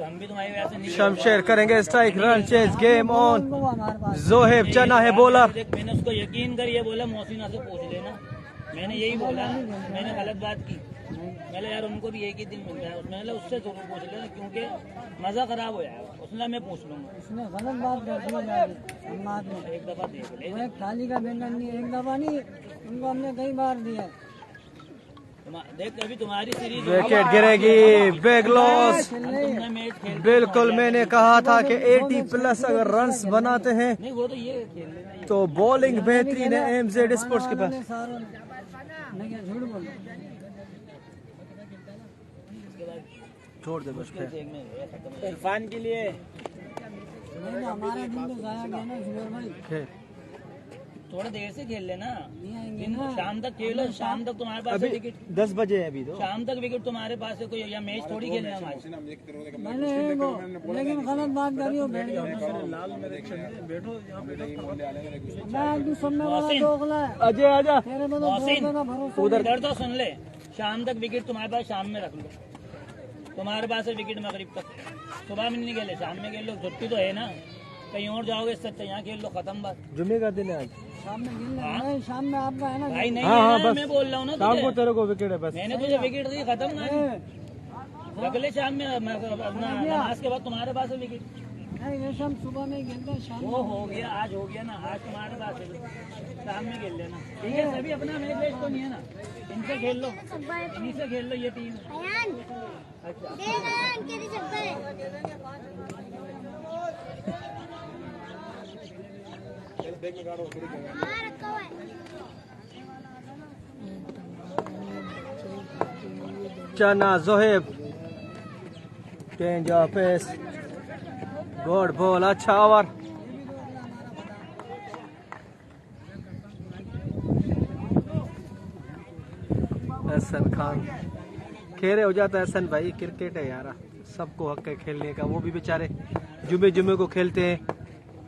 हम भी तुम्हारी वजह से नहीं। शमशेर करेंगे strike, run chase, game on. हमारे पास जोहेब चना है बॉलर। मैंने उसको यकीन कर ये बोला मोहसिना से पूछ लेना, मैंने यही बोला, मैंने गलत बात की। मैंने यार उनको भी एक ही दिन मिलता है, मैंने उससे जरूर पूछ लेना क्योंकि मजा खराब हो जाएगा। उसने मैं पूछ लूंगा। उसने गलत बात कर दी है, एक दफा देख ले, वो एक थाली का व्यंजन नहीं, एक दफा नहीं, उनको हमने कई बार दिया। देख अभी तुम्हारी सीरीज विकेट गिरेगी, बिग लॉस। तुमने मैच खेल, बिल्कुल मैंने कहा था कि 80+ अगर रन्स बनाते हैं नहीं वो तो ये खेल लेना। तो बॉलिंग बेहतरीन है एमजेड स्पोर्ट्स के पास। नहीं झूठ बोल, छोड़ दे बस फिर। इरफान के लिए हमारा दिन तो जाया गया ना जुबेर भाई। खेल। थोड़ा देर से खेल लेना, नहीं आएंगे दिन ना, शाम तक खेलो, शाम तक तुम्हारे पास अभी विकेट, 10 बजे है अभी तो। शाम तक विकेट तुम्हारे पास है कोई, या मैच थोड़ी खेलना है हमारे। मैंने वो, लेकिन गलत बात करी हो, बैठ जाओ। मैं एक दूसरे में वाला दोगला है, अजय आजा। तेरे में तो मोहसिन, दोगला का भरोसा उधर तो सुन ले, शाम तक विकेट तुम्हारे पास, शाम में रख लो। तुम्हारे पास है विकेट मगरिब तक, सुबह में नहीं खेले, शाम में खेल लो। छुट्टी तो है ना, कहीं और जाओगे इससे अच्छा यहाँ खेल लो, खत्म बात। जुम्मे का दिन है आज। शाम में खेल लेना। नहीं, शाम में आपका है ना भाई नहीं हाँ, है हाँ, ना, बस। मैं बोल रहा हूँ ना शाम को तुझे। तेरे को विकेट है बस। मैंने तुझे विकेट दी, खत्म ना रख ले शाम में, अपना नमाज के बाद तुम्हारे पास है विकेट। नहीं, ये शाम सुबह में खेलते हैं, शाम वो हो गया, आज हो गया ना, आज तुम्हारे पास है, शाम में खेल लेना। ठीक है, सभी अपना मैच वेच तो नहीं है ना, इनसे खेल लो, इन्हीं से खेल लो, ये टीम। अच्छा Channa Zohaib, change of pace, good ball, अच्छा ओवर। एहसन खान खेरे हो जाता है। एहसन भाई क्रिकेट है यार, सबको हक है खेलने का। वो भी बेचारे जुमे जुमे को खेलते हैं,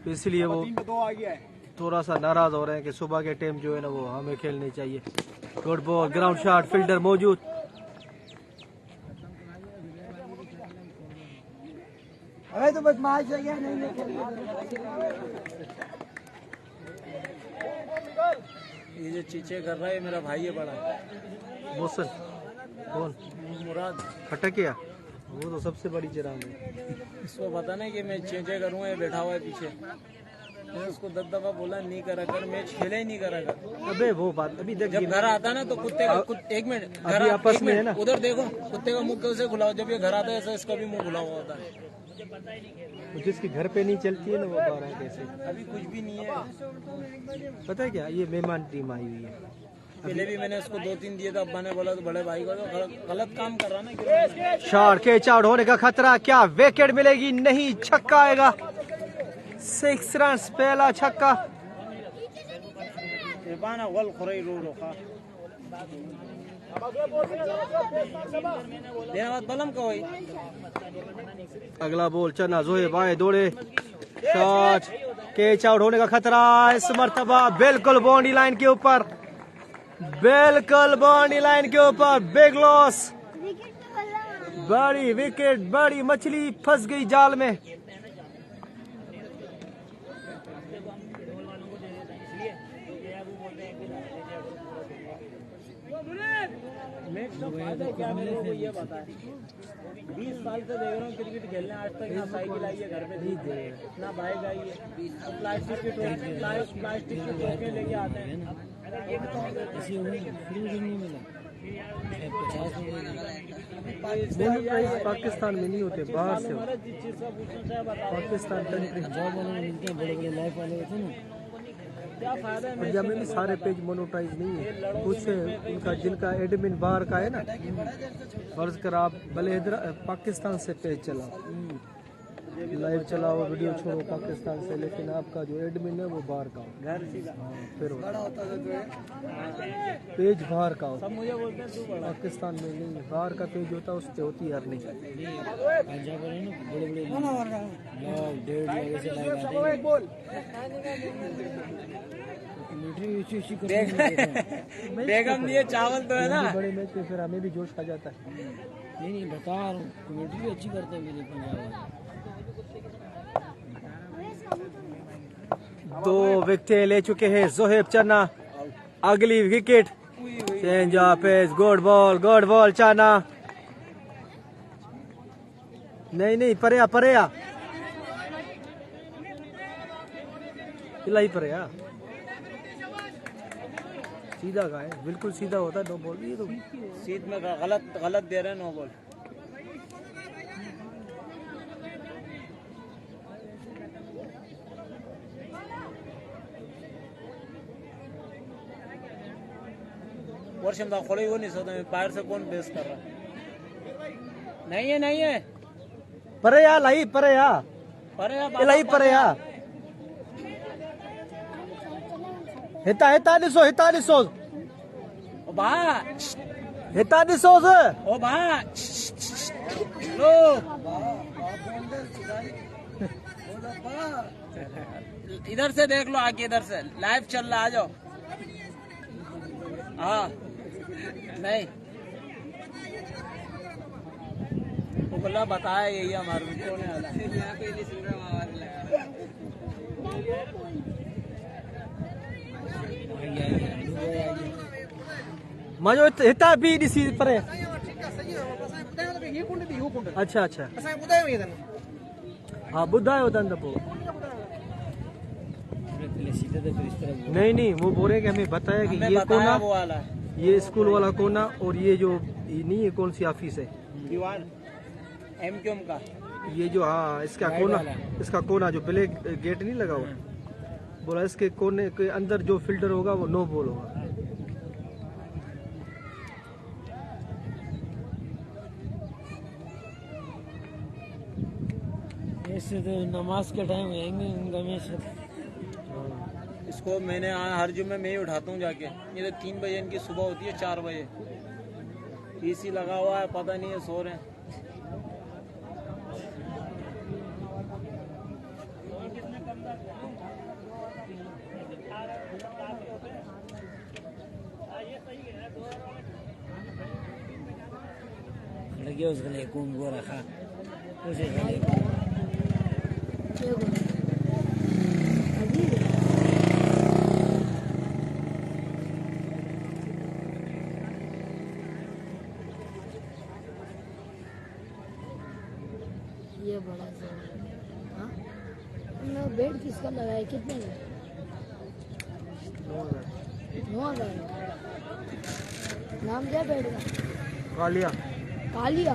तो इसलिए वो थोड़ा सा नाराज हो रहे हैं कि सुबह के टाइम जो है ना वो हमें खेलनी चाहिए। Good ball, ground shot, fielder मौजूद। अरे तो बस मैच है या नहीं, ये जो चीचे कर रहा है मेरा भाई है बड़ा, मोहसन कौन? मुराद। खटकिया, वो तो सबसे बड़ी चिराग है। इसको पता नहीं कि मैं चीचे करूँगा, ये बैठा हुआ है पीछे। मैं उसको 10 दफा बोला नहीं करा कर, मैच खेला ही नहीं करा कर। अबे वो बात अभी देख, जब घर आता ना तो कुत्ते का एक मिनट अभी आपस में है ना, उधर देखो कुत्ते का मुंह कैसे खुला हो, जब ये घर आता है ऐसा इसका भी मुंह खुला हुआ होता है। जिसकी घर पे नहीं चलती है ना वो बाहर कैसे। अभी कुछ भी नहीं है। पता है क्या, ये मेहमान टीम आई हुई है। पहले भी मैंने उसको 2-3 दिए थे, अब्बा ने बोला तो बड़े भाई को तो गलत काम कर रहा ना। शॉट कैच आउट होने का खतरा, क्या विकेट मिलेगी? नहीं, छक्का आएगा। 6 रन, पहला छक्का। अगला बॉल चना, जोहेब आए दौड़े, शॉट कैच आउट होने का खतरा। इस मर्तबा बिल्कुल बाउंड्री लाइन के ऊपर, बिल्कुल बाउंड्री लाइन के ऊपर। बिग लॉस, बड़ी विकेट, बड़ी मछली फंस गई जाल में। क्या मेरे को ये बता, 20 साल से देख रहा हूँ क्रिकेट खेलने, आज तक ना साइकिल आई है घर पे, ना बाइक आई है। प्लास्टिक की टोपी लेके आते हैं। पाकिस्तान में नहीं होते, बाहर से पाकिस्तान कंट्री मिलते हैं, बड़े बड़े लाइफ वाले होते हैं ना। इंडिया में भी सारे पेज मोनोटाइज नहीं है, कुछ उनका जिनका एडमिन बाहर का है ना, फर्ज कर आप भले इधर पाकिस्तान से पेज चलाओ, लाइव चलाओ, वीडियो छोड़ो पाकिस्तान से, लेकिन आपका जो एडमिन है वो बाहर का हो। फिर पेज बाहर का हो, पाकिस्तान में नहीं, बाहर का पेज होता है, उस पर होती है अर्निंग। बेगम दिए चावल तो है ना, बड़े मैच में फिर हमें भी जोश आ जाता है। नहीं बता रहा हूँ, कमेटी भी अच्छी करते हैं मेरे पंजाब। 2 विकेट ले चुके हैं जोहेब चन्ना। अगली wicket, change of pace, good ball Channa. नहीं परेया इलाई परेया, सीधा का है, बिल्कुल सीधा होता है। 2 बॉल ये तो सीध में गलत दे रहे हैं, 9 बॉल। वर्षम दा खोले वो नहीं सोता, मैं पैर से कौन बेस कर रहा। नहीं है परेया लाई परेया इलाई परेया। हिता दिसो ओ बा लो इधर से देख लो, आके इधर से लाइव चल रहा, आ जाओ। हाँ नहीं वो बोला बताया यही हमारे को ने आला मजो हिता भी दिसी परे। अच्छा हाँ बुधायो था नहीं वो बोल रहे कि हमें बताया कि ये कोना, ये स्कूल वाला कोना, और ये जो ये नहीं है कौन सी ऑफिस है, दीवान एमक्यूएम का, ये जो हाँ इसका कोना जो ब्लैक गेट नहीं लगा हुआ, बोला इसके कोने के अंदर जो फिल्टर होगा वो नो बॉल होगा। ऐसे तो नमाज के टाइम आएंगे उनका मैच। इसको मैंने हर जुम्मे में ही उठाता हूँ जाके, ये तो 3 बजे इनकी सुबह होती है, 4 बजे एसी लगा हुआ है, पता नहीं है सो रहे हैं। लगे उसके लिए कौन को रखा उसे ये बड़ा सा हाँ तुमने बेड किसका लगाया कितने का 9,000 नाम क्या बेड का कालिया कालिया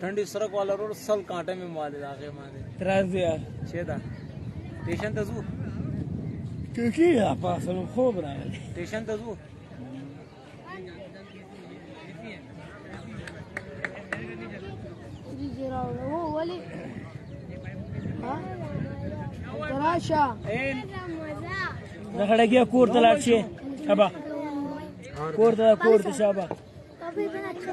ઠંડી સડક વાળા રોડ સલ કાંટે में मारे आगे मारे ત્રાસ यार छेदा स्टेशन त जू क्योंकि पास खूब रहा है स्टेशन त जू वो वाली हाँ तराशा नखड़ा किया कोर तलाश से शाबा कोर शाबा कभी भी अच्छा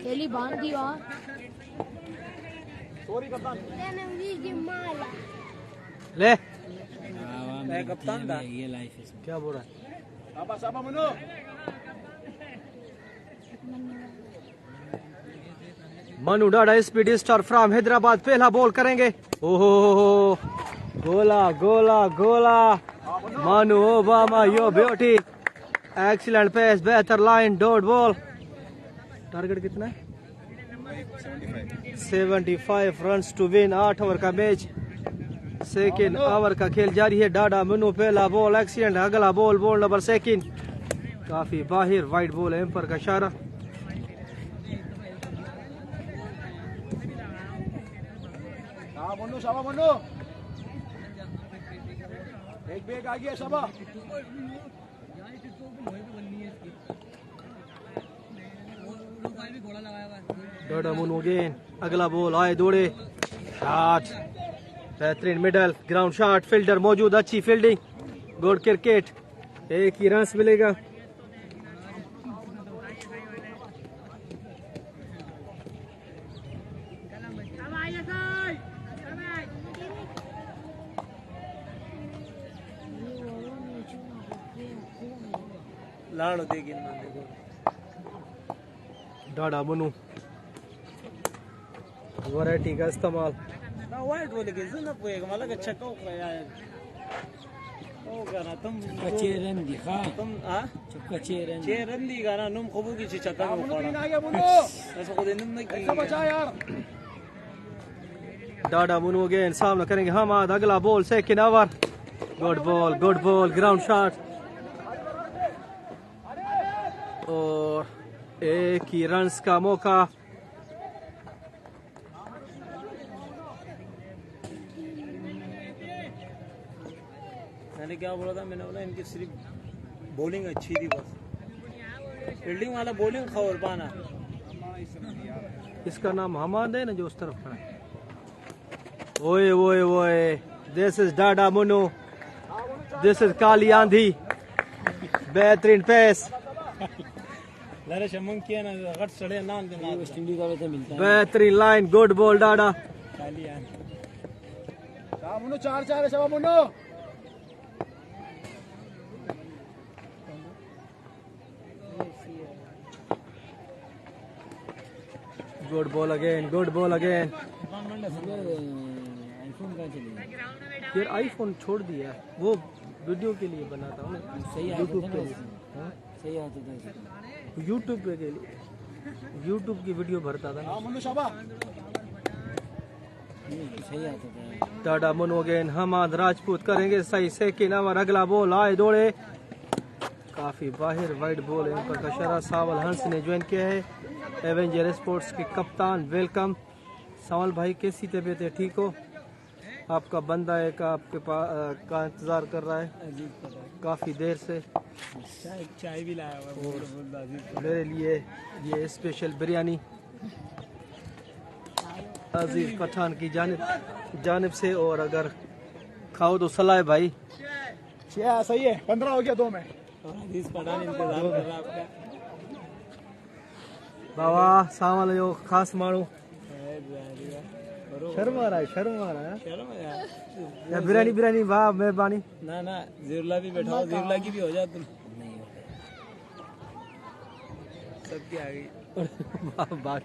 खेली बांध दी वहाँ ले कप्तान दा ये लाइफ है क्या बोल रहा है Manu Dada speed star from Hyderabad पहला बॉल करेंगे। ओहो गोला गोला गोला मनु ओबामा यो ब्यूटी एक्सीलेंट पेस बेहतर लाइन डॉट बॉल टारगेट कितना है 75 रन्स टू विन 8 ओवर का मैच सेकंड ओवर का खेल जारी है। डाडा मनु पहला बॉल एक्सीलेंट अगला बॉल नंबर सेकंड काफी बाहर वाइड बॉल एम्पर का इशारा शाबा मनु एक बैग आ गया शाबा डाडा मनु अगेन अगला बॉल आए दौड़े शॉट बेहतरीन मिडल ग्राउंड शॉट फील्डर मौजूद अच्छी फील्डिंग गुड क्रिकेट एक ही रन मिलेगा। लाड़ो देगी ना देखो डाडा मनु वैरायटी का इस्तेमाल ना वाइट बोले के ना पोएगा मला का छक्का हो यार ओ गाना तुम कच्चे रन दिखा तुम हां कच्चे रन दी गाना नुम खबू की छक्का को पड़ा ऐसा को दिन में की बचा यार डाडा मनु अगेन सामना करेंगे हमाद अगला ball second over good ball ground shot और एक ही रन्स का मौका मैंने क्या बोला था मैंने बोला इनकी सिर्फ बॉलिंग अच्छी थी बस फील्डिंग वाला बॉलिंग खबर पाना इसका नाम हमाद है ना जो उस तरफ खड़ा है ओए ओए ओए this is Dada Manu this is काली आंधी बेहतरीन पेस लरे शमंग किया ना गट सड़े ना वेस्ट इंडीज वाले से मिलता है बेहतरीन लाइन गुड बॉल डाडा खाली यार शाबामुनो 4-4 है शाबामुनो गुड बॉल अगेन आईफोन का चलेगा यार आईफोन छोड़ दिया वो वीडियो के लिए बनाता हूँ सही यूट्यूब के लिए सही आता था यूट्यूब पे के लिए यूट्यूब की वीडियो भरता था सही आता था डाडा मनु अगेन हमाद राजपूत करेंगे सही सेकंड ओवर अगला बॉल आए दौड़े काफी बाहर वाइड बॉल एम्पर का इशारा सावल हंस ने ज्वाइन किया है एवेंजर स्पोर्ट्स के कप्तान वेलकम सावल भाई कैसी तबीयत है ठीक हो आपका बंदा एक आपके पास का इंतजार कर रहा है काफी देर से चाय भी लाया हुआ मेरे लिए ये स्पेशल बिरयानी अजीज पठान की जानिब से और अगर खाओ तो सलाह है भाई सही है 15 हो गया 2 में अजीज पठान इंतजार कर रहा है आपका बाबा सावल जो खास माण्हू शर्म आ रहा है शर्म है यार। या बिरयानी बिरयानी वाह मेहरबानी। ना ना जीवला भी बैठाओ, जीवला की भी हो जाए तुम। सबकी आ गई। वाह बात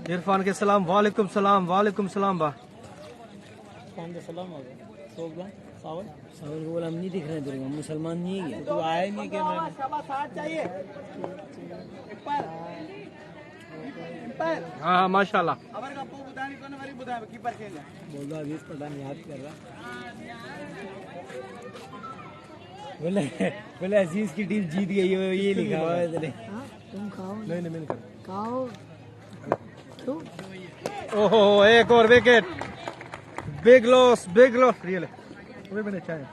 इरफान के सलाम। वालेकुम सलाम वालेकुम सलाम बा। सलाम हो गया। सोगला सावन सावन को बोला हम नहीं दिख रहे तेरे को, मुसलमान नहीं है तू आया नहीं क्या? हाँ हाँ माशाल्लाह। बोल दो अजीज पठान याद कर रहा। बोले अजीज की टीम जीत गई है, ये लिखा हुआ है तेरे। तुम खाओ नहीं नहीं मैंने खाओ क्यों? ओहो एक और विकेट। बिग लॉस रियल है। मैंने चाहे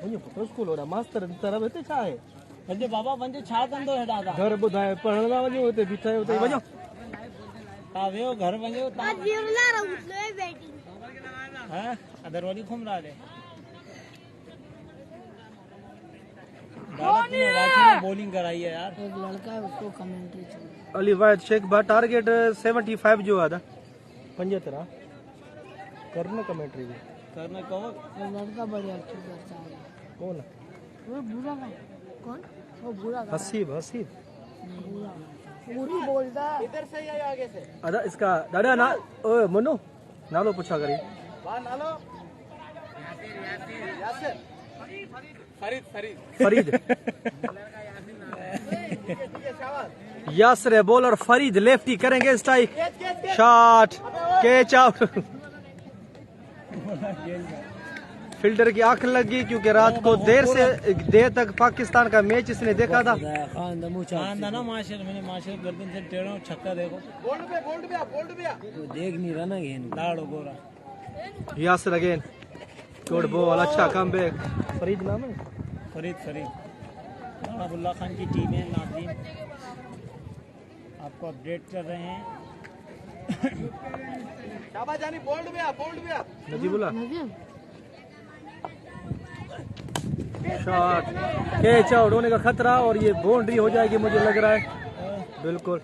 मुझे फोटो स्कूल हो रहा मास्टर तरह बेटे चाहे वंजे बाबा वंजे छा कंदो है दादा। घर बुधाए पढ़ना वञो हुते बीठा हुते वञो। का वेयो घर वंजे ता जीवला रहूं बैटिंग हां अदर वाली घूम रहा है। दादा ने रांची में बॉलिंग कराई है यार। एक लड़का है उसको कमेंट्री चाहिए। अली वाहिद शेख बा टारगेट 75 जो आदा 75 करना कमेंट्री भी करना कहो। वो लड़का बड़ी अच्छी करता है। कौन वो बुरा का कौन? वो बुरा का हसीब बुरा पूरी बोलता है। इधर से या आगे से? अदा इसका दादा ना ओए मनु नालो पूछा करी। वाह नालो यासिर फरीद यासर है बॉलर फरीद लेफ्टी करेंगे strike shot catch out. Fielder की आंख लगी क्योंकि रात को देर तक पाकिस्तान का मैच इसने देखा था। ना माशर मैंने माशर गर्दन से टेढ़ो छक्का देखो। बोल्ड पे देख नहीं रहा ना गेंद लाड़ो गोरा। यासर अगेन गुड बॉल अच्छा कम बैक। फरीद नाम है फरीद अब्दुल्ला खान की टीम है। नाज़रीन आपको अपडेट कर रहे हैं। शाबाश जानी बोल्ड पे आ नजीबुल्ला शॉट कैच आउट होने का खतरा और ये बाउंड्री हो जाएगी मुझे लग रहा है बिल्कुल।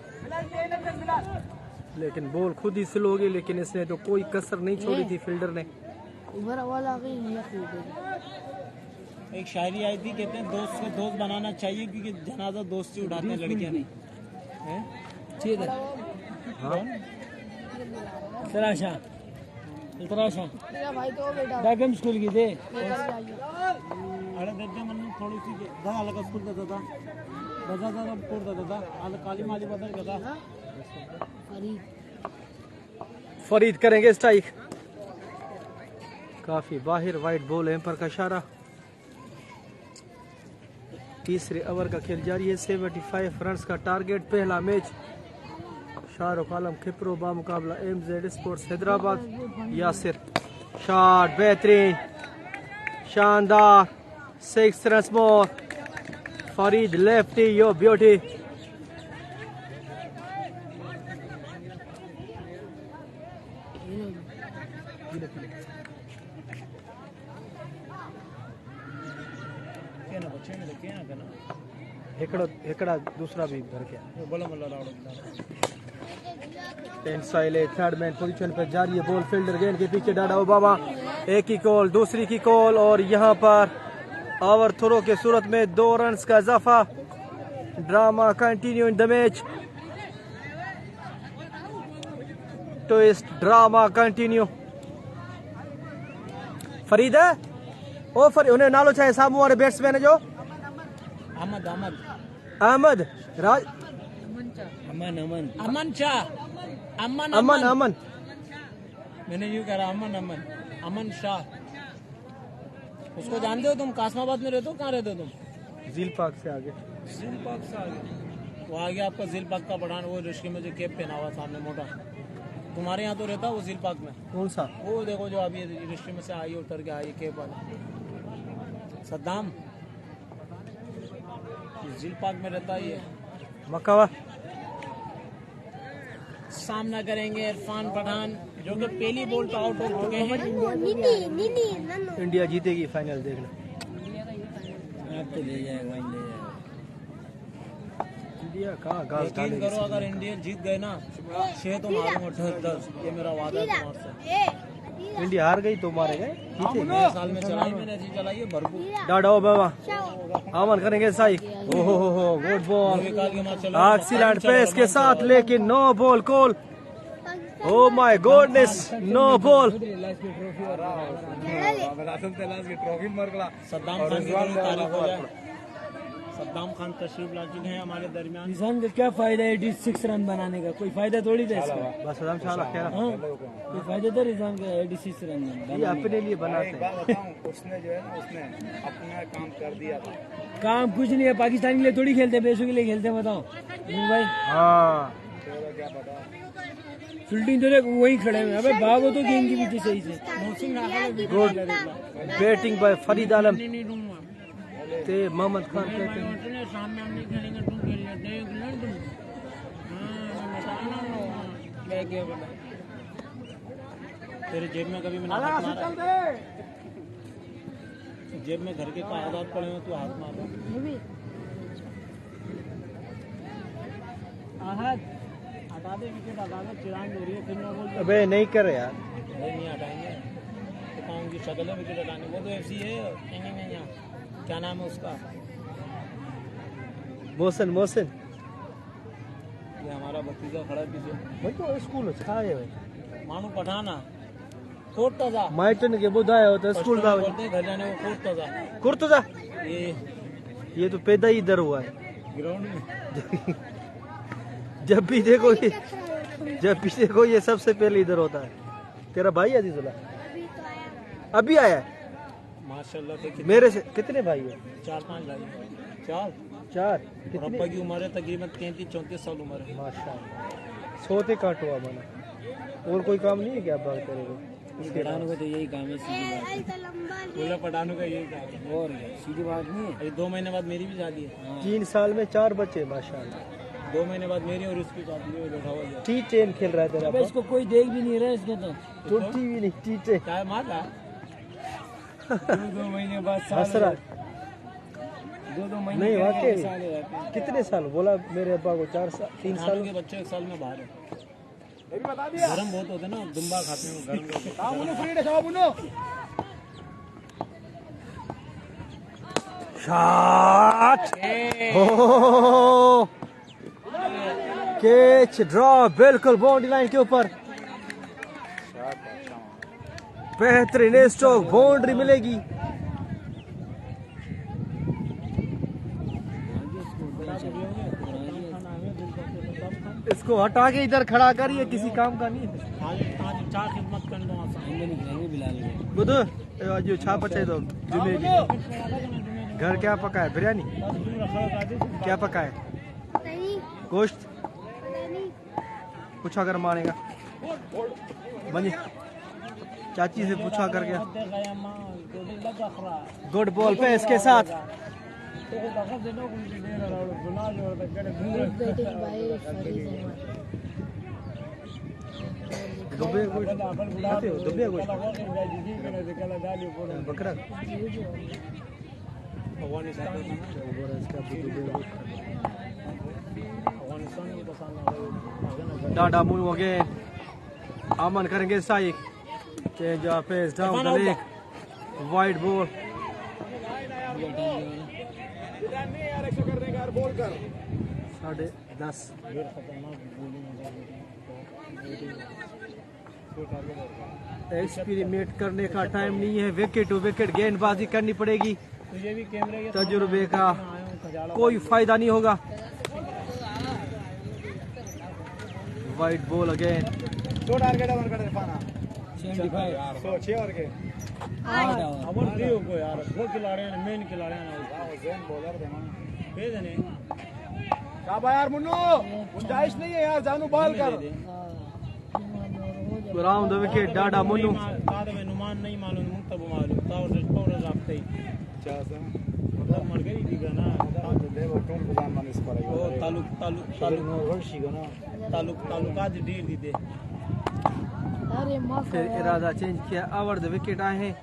लेकिन बॉल खुद ही स्लो होगी लेकिन इसने तो कोई कसर नहीं छोड़ी थी फील्डर ने। उधर वाला भी नहीं है। एक शायरी आई थी, कहते हैं दोस्त को दोस्त बनाना चाहिए क्योंकि जनाजा दोस्त से उठाते हैं लड़कियां नहीं हैं। ठीक है हाँ तराशा मेरा भाई तो बेटा बैगम स्कूल की थे। अरे दद्दे मन थोड़ी सी दा अलग स्कूल का था दादा पूर दादा अलग काली माली बदल का। फरीद करेंगे स्ट्राइक काफी बाहर वाइट बॉल एम्पर का इशारा। तीसरे ओवर का खेल जारी है। 75 रन का टारगेट। पहला मैच शाहरुख आलम खिपरो बामुकाबला MZ sports Hyderabad. Yasir shot बेहतरीन शानदार 6 रन मोर। फरीद लेफ्टी यो ब्यूटी। एकड़ा दूसरा भी भर गया। बोला मल्ला थर्ड मैन पोजीशन पर जारी है बॉल। फील्डर गेंद के पीछे डाडा ओबामा। एक की कॉल दूसरी की कॉल और यहाँ पर ओवर थ्रो के सूरत में 2 रन का इजाफा। Drama continue in the match. Twist drama continue. Farid है ओ फरीद उन्हें नालो चाहे सामू वाले बैट्समैन है जो अहमद राज अमन मैंने यूँ कह रहा अमन शाह। उसको जानते हो तुम? कासमाबाद में रहते हो? कहाँ रहते हो तुम? झील पार्क से आगे। झील पार्क से आगे वो आगे आपका झील पार्क का पठान वो रिश्ते में जो केप पहना हुआ सामने मोटा तुम्हारे यहाँ तो रहता है वो झील पार्क में। कौन सा? वो देखो जो अभी रिश्ते में से आई उतर के आई केप वाला सद्दाम झील पार्क में रहता है ये। मकावा सामना करेंगे इरफान पठान, जो कि पहली बॉल पे आउट हो चुके हैं। इंडिया जीतेगी फाइनल, देखना। अब तो ले जाएगा, ले जाएगा। इंडिया कहाँ घास यकीन करो, अगर इंडिया जीत गए ना 6 तो मारूंगा 10, ये मेरा वादा है तुम्हारे से। इंडिया हार गई तो मारे गए, जीते। नए साल में चलाई मैंने, ऐसी चलाई है भरपूर। डाडा बाबा आमन करेंगे सही। ओहो गुड बॉल, एक्सीलेंट पेस के साथ, लेकिन no ball call. Oh my goodness, no ball. Saddam Khan की तारीफ हो जाए। सद्दाम खान तशरीफ ला चुके हैं हमारे दरमियान। निशान का क्या फायदा है 86 रन बनाने का? कोई फायदा थोड़ी था इसका। बस सलाम शाला खेला, कोई फायदा था निशान का 86 रन ये अपने लिए बनाते हैं। उसने जो है ना, उसने अपना काम कर दिया था। काम कुछ नहीं है, पाकिस्तान के लिए थोड़ी खेलते, पैसों के लिए खेलते हैं, बताओ भाई। हाँ, फील्डिंग तो देख वही खड़े हुए, अबे भागो तो गेंद के पीछे सही से। गुड बैटिंग बाय फरीद आलम ते मोहम्मद खान कहते हैं। सामने हम नहीं खेलेंगे, तुम खेल लेते तेरे जेब में कभी मैंने हाथ मारा? जेब में घर के कागजात पड़े हो, तू हाथ मार। हटा दे विकेट, हटा दे, चिराग हो रही है, फिर मैं बोल अबे नहीं कर यार, नहीं हटाएंगे तो कौन की शक्ल है विकेट हटाने? वो तो ऐसी है, क्या नाम है उसका? मोहसिन मोहसिन ये हमारा भतीजा खड़ा है पीछे, भाई तो स्कूल छाए भाई मानू पठाना कोट ताजा माइटन के बुधाया हो तो स्कूल का बोलते हैं घर जाने को कोट ताजा। कुर्तुजा, ये तो पैदा ही इधर हुआ है। ग्राउंड में जब भी देखो ये सबसे पहले इधर होता है। तेरा भाई अजीजुल्लाह अभी आया है? माशाल्लाह से मेरे से कितने भाई है? 4-5 भाई, 4। रब्बा की उम्र है तकरीबन 33-34 साल उम्र है। माशाल्लाह, सोते काट हुआ माना। और कोई काम नहीं है क्या बात करेंगे? पठानों का तो यही काम है, सीधी बात। बोला पठानों का यही काम है, और क्या, सीधी बात नहीं है। 2 महीने बाद मेरी भी शादी है। 3 साल में 4 बच्चे माशाल्लाह। 2 महीने बाद मेरी और उसकी शादी है, बैठा हुआ है। T10 खेल रहा है तेरा अबे इसको कोई देख भी नहीं रहा है, इसके तो टूटी भी नहीं T10 क्या माता 2 महीने बाद हंस रहा। 2 महीने नहीं वाकई साल हो जाते हैं। कितने साल बोला मेरे अब्बा को? 4 साल 3 साल के बच्चे 1 साल में बाहर है। गरम बहुत होते ना, दुम्बा खाते हैं गरम शॉट, कैच ड्रॉ बिल्कुल बाउंड्री लाइन के ऊपर। बेहतरीन स्ट्रोक, बाउंड्री मिलेगी। इसको हटा के इधर खड़ा करिए, किसी काम का नहीं है। चार खिदमत कर दो बुधु जो छा पचे तो जुमे की घर क्या पका है? बिरयानी क्या पका है? गोश्त पूछा कर मानेगा बनी, चाची से पूछा करके। गुड बॉल पे इसके साथ दुबे गोश्त खाते हो? दुबे गोश्त बकरा डाडा मूव अगेन, अमन करेंगे साइक, change of pace down the leg, wide ball. साढ़े 10 एक्सपेरिमेंट करने का टाइम नहीं है, विकेट टू विकेट गेंदबाजी करनी पड़ेगी। तजुर्बे का कोई फायदा नहीं होगा। Wide ball again, 2 target one कर पाना 6 और के अमर दियो को यार, वो खिलाड़ी हैं, मेन खिलाड़ी हैं, जेन बॉलर देना भेज देने। शाबाश यार मुन्नू, गुंजाइश नहीं है यार, जानू बॉल कर। Round the wicket Dada Munnu. बाद में नुमान नहीं मालूम, मुक्तब मालूम, ताऊ से पावर रखते ही मतलब मर गई थी ना वो तालुकात डील दी थे अरे माफ फिर इरादा चेंज किया ओवर द विकेट आए हैं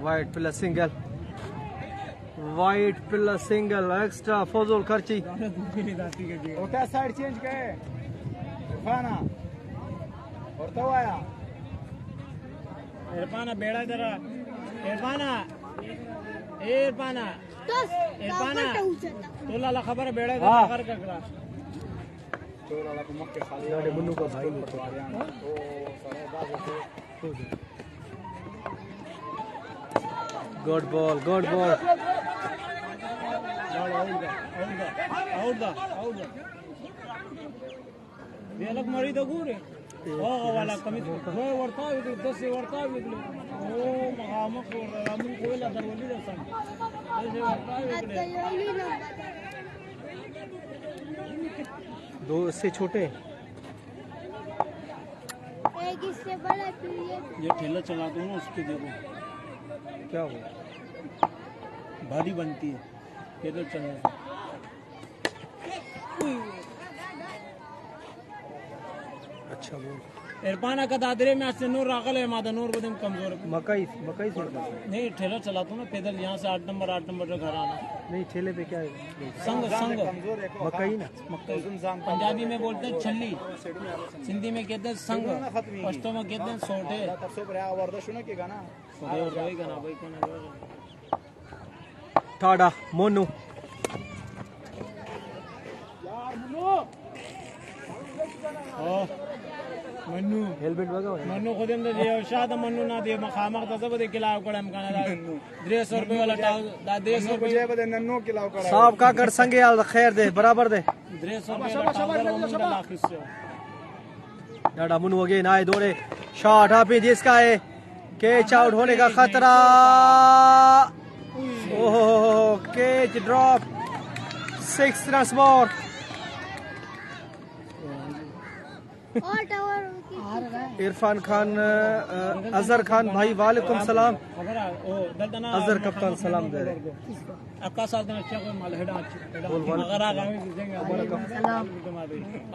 वाइड प्लस सिंगल एक्स्ट्रा फजूल खर्ची होता साइड चेंज करे खाना और तो आया इरफाना बेड़ा जरा इरफाना तो लाला खबर है बेड़ा जरा कर करा तो वाला को मक्के खाली गाड़ी मुन्नू का भाई तो सारे बात गुड बॉल आउट वेलक मरी तो गुरे ओ वाला कमी वो वर्ता है 10 से वर्ता है ओ मकाम को रामन कोई ला दरवली दसन ऐसे वर्ता है दो इससे छोटे एक इससे बड़ा फिर ये ठेला चला दो ना उसके देखो क्या हुआ भारी बनती है पैदल चलने से अच्छा बोल इरफाना का दादरे में आज नूर रागल है मादा नूर बदम कमजोर है मकई से नहीं ठेला चलाता हूँ ना पैदल यहाँ से 8 नंबर से घर आना नहीं ठेले पे क्या है संग मकई ना पंजाबी में बोलते हैं छल्ली सिंधी में कहते हैं संग पश्तो में कहते हैं सोटे ठाडा मोनू मन्नू हेलमेट बगा मन्नू खुद अंदर दिया शायद मन्नू ना दिया मखामक तो सब खिलाव कड़म का ना 150 रुपए वाला टाव 150 रुपए बदे नन्नो खिलाव करा साहब का कर संगे यार खैर दे बराबर दे 150 रुपए वाला टाव वो मुंडा लाख से डाडा मुन्नू अगेन आए दौड़े शॉट आप जिसका है कैच आउट होने का खतरा ओहो कैच ड्रॉप 6 रन्स मोर और इरफान खान अजहर खान भाई वालेकुम सलाम अजहर कप्तान सलाम दे रहे आपका साथ में अच्छा कोई माल हेडा अगर आगामी देंगे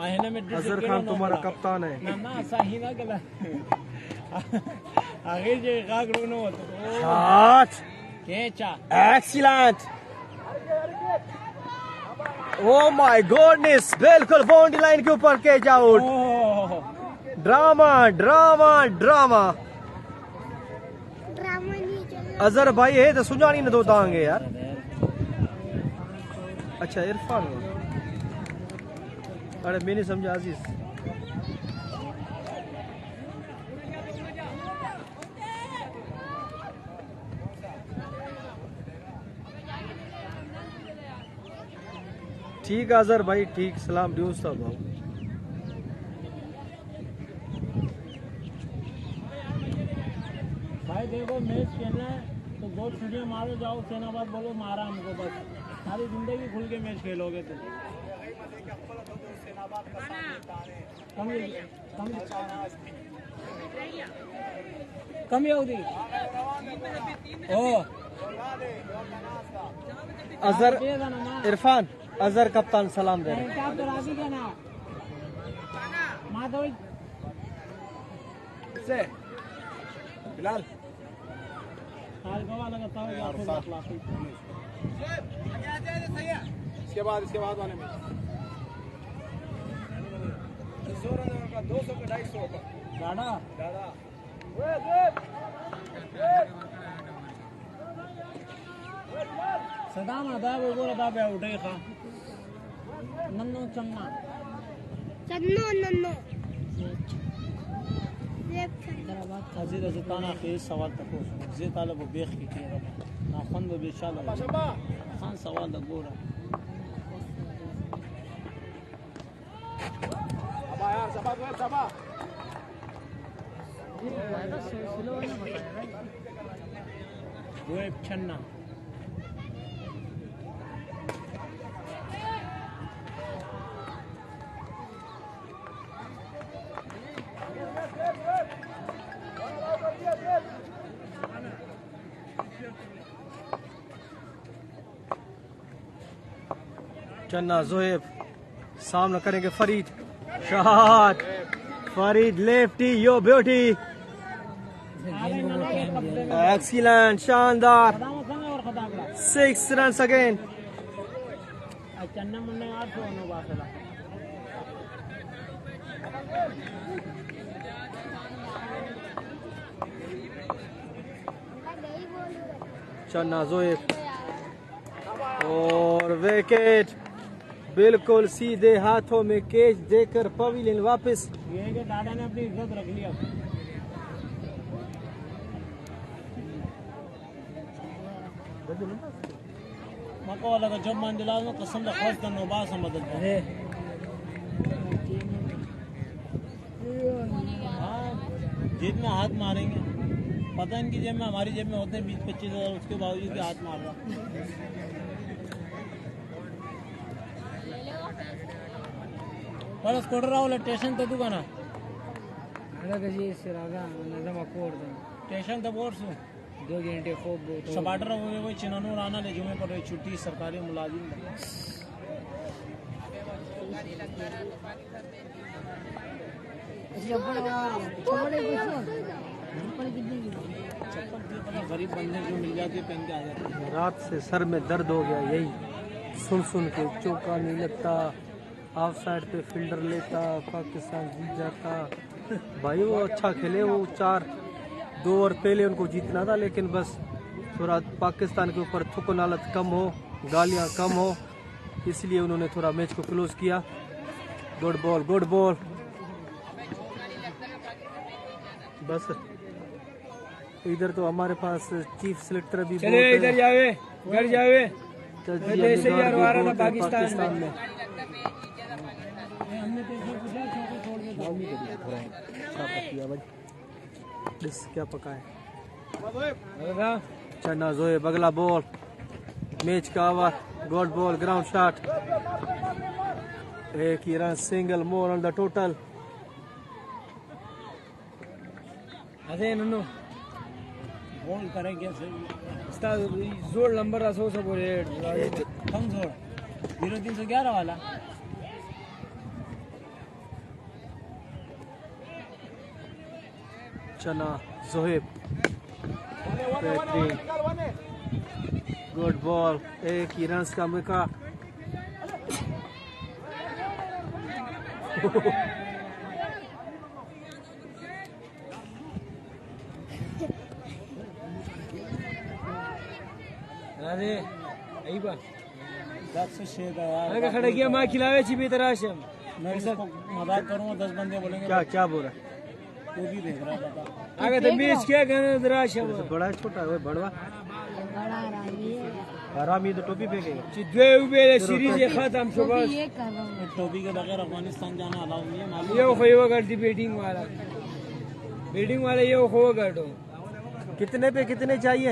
आहने में अजहर खान तुम्हारा कप्तान है ना ना सही ना गला आगे जे काग रोनो शॉट केचा एक्सीलेंट ओ माय गॉडनेस बिल्कुल बाउंड्री लाइन के ऊपर कैच आउट ड्रामा नहीं चल अजहर भाई है तो सुजानी ने दो दांगे यार अच्छा इरफान अरे मैंने समझा अजीज ठीक है अजहर भाई ठीक सलाम ड्यूस था भाई भाई देखो मैच खेलना है तो 2 छुट्टियां मारो जाओ सेनाबाद बोलो मारा हमको बस सारी जिंदगी खुल के मैच खेलोगे तो कम होगी ओ अजहर इरफान अजहर कप्तान सलाम दे रहे हैं से बिलाल इसके बाद आने में 200 का 250 का दादा सदाम आदा वो रदा पे उठे खा नन्नो चन्ना नन्नो अजीज अजताना के सवाल तक जे तालब बेख की रब ना खन बे शाला खान सवाल द गोरा सबा यार सबा वो एक छन्ना चन्ना जोहेब सामना करेंगे फरीद। शॉट फरीद लेफ्टी यो ब्यूटी एक्सीलेंट शानदार 6 रन अगेन। चन्ना मुन्ना 8 नो बासला चन्ना जोहेब और विकेट बिल्कुल सीधे हाथों में कैच देकर पवेलियन वापस। ये कि दादा ने अपनी इज्जत रख लिया। मको वाला का जब मान दिला में कसम से खर्च करना बात समझ है। हाँ जेब में हाथ मारेंगे, पता इनकी जेब में हमारी जेब में होते हैं 20-25 हज़ार, उसके बावजूद भी हाथ मार रहा। पर स्कूटर राहुल स्टेशन तो दुकाना स्टेशन तो बोर्ड से 2 घंटे खूब सपाटर वो चिनानो राना ले जुमे पर छुट्टी सरकारी मुलाजिम गरीब बंदे जो मिल जाती है पहन के आ जाते हैं। रात से सर में दर्द हो गया यही सुन के, चौका नहीं लगता, ऑफ साइड पे फील्डर लेता, पाकिस्तान जीत जाता। भाई वो अच्छा खेले, वो 2 ओवर पहले उनको जीतना था, लेकिन बस थोड़ा पाकिस्तान के ऊपर थुकन हालत कम हो, गालियां कम हो, इसलिए उन्होंने थोड़ा मैच को क्लोज किया। गुड बॉल बस। इधर तो हमारे पास चीफ सेलेक्टर भी चले इधर जावे घर जावे ऐसे यार वारा ना पाकिस्तान में। क्या पका है चन्ना जोहेब अगला बॉल मैच का over. Good ball ground shot, एक ही run single more on the total. अरे नन्नू बॉल करेंगे जोड़ नंबर असो से बोले कम जोड़ 0311 वाला। चन्ना जोहेब गुड बॉल, एक ही रन का मौका। अरे यही बात 10 से 6 का यार अरे खड़ा किया मां खिलावे छिपी तरह से मैं इसको मजाक करूंगा 10 बंदे बोलेंगे क्या बोल रहा है? तू भी देख रहा था आगे तो मैच क्या कहना जरा से बड़ा है छोटा है बड़वा हरामी तो टोपी फेंकेगा। चिद्वे उबे सीरीज ये खत्म सुबह टोपी के बगैर अफगानिस्तान जाना अलाउ नहीं है मालूम। ये खोवा कर दी बैटिंग वाला ये खोवा कर दो। कितने पे कितने चाहिए?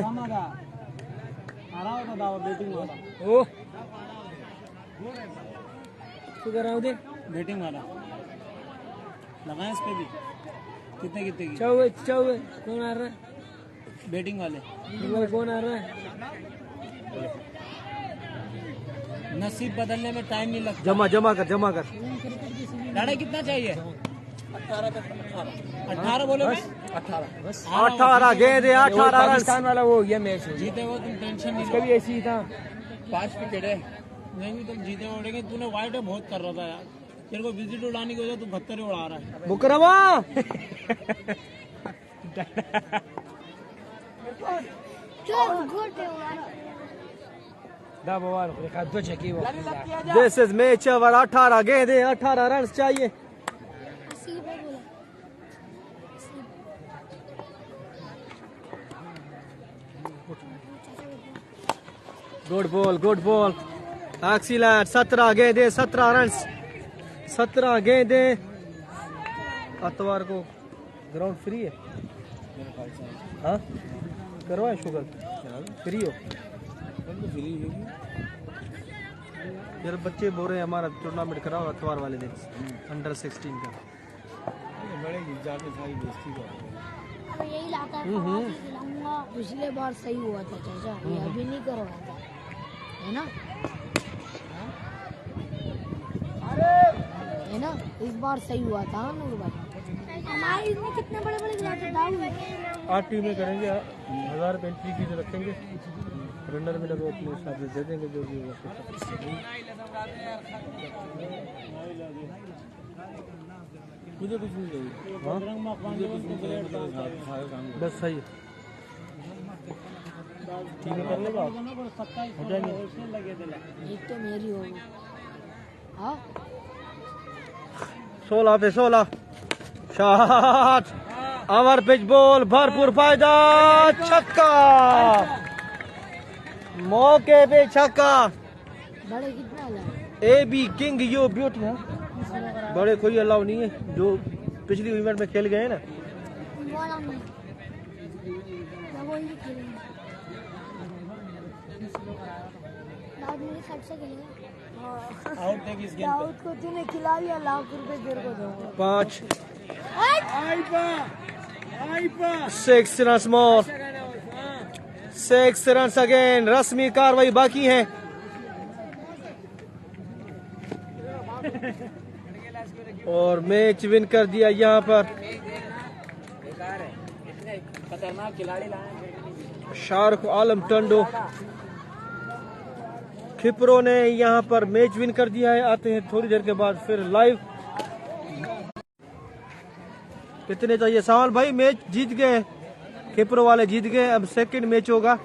बैटिंग वाला ओ तू कराओ दे बैटिंग वाला लगाए इस पे भी कितने की चौवे कौन आ रहा है? बैटिंग वाले कौन आ रहा है? नसीब बदलने में टाइम नहीं लगता। जमा कर डाढ़ा कितना चाहिए? 18 बोलो 18 गेंद 18 रन। पाकिस्तान वाला वो हो गया मैच जीते वो तुम टेंशन नहीं कभी ऐसी ही था 5 विकेट है नहीं भी तुम जीते उड़ेंगे। तूने वाइड बहुत कर रहा था यार, तेरे को विजिट उड़ाने की वजह तू 72 ही उड़ा रहा है। मुकरमा दिस इज मैच ओवर। 18 गेंदे 18 रन चाहिए। Good ball excellent. 17 गेंदे 17 रन। 17 गेंदे। अतवार को ग्राउंड फ्री है? हाँ करवाए शुगर फ्री हो यार। बच्चे बोल रहे हैं हमारा टूर्नामेंट कराओ अतवार वाले दिन अंडर 16 का। यही लाता है खिलाऊंगा। पिछले बार सही हुआ था चाचा, ये अभी नहीं करवाया था है ना। ना, इस बार सही हुआ था नूर भाई। हमारे इसमें कितने बड़े बड़े गिलास डाल 8 टीमें करेंगे, 1000 रुपये एंट्री फीस रखेंगे, रनर में लगो अपने हिसाब से दे देंगे जो भी होगा। मुझे कुछ नहीं चाहिए, बस सही है। टीमें कर लेगा हो जाएंगे। एक तो मेरी होगी। हाँ 16 पे 16 शॉट, ओवर पिच बॉल, भरपूर फायदा, छक्का, मौके पे छक्का। बड़े कितना लगा? A be king you beauty है, बड़े कोई अलाउ नहीं है, जो पिछली इवेंट में खेल गए हैं ना। बोला नहीं, मैं वही खेलेंगे। दाऊद मेरे साइड से खेलेगा। आउट देगी इस गेम दाऊद को तूने खिला लिया, ₹1,00,000 तेरे को दूंगा। 5 पे 6 रन मोर, 6 रन अगेन। रस्मी कार्रवाई बाकी है। और मैच विन कर दिया यहाँ पर खतरनाक खिलाड़ी लाए शारुख आलम टंडो। खिपरो ने यहाँ पर मैच विन कर दिया है। आते हैं थोड़ी देर के बाद फिर लाइव। कितने चाहिए सावन भाई? मैच जीत गए, खिपरो वाले जीत गए। अब सेकंड मैच होगा।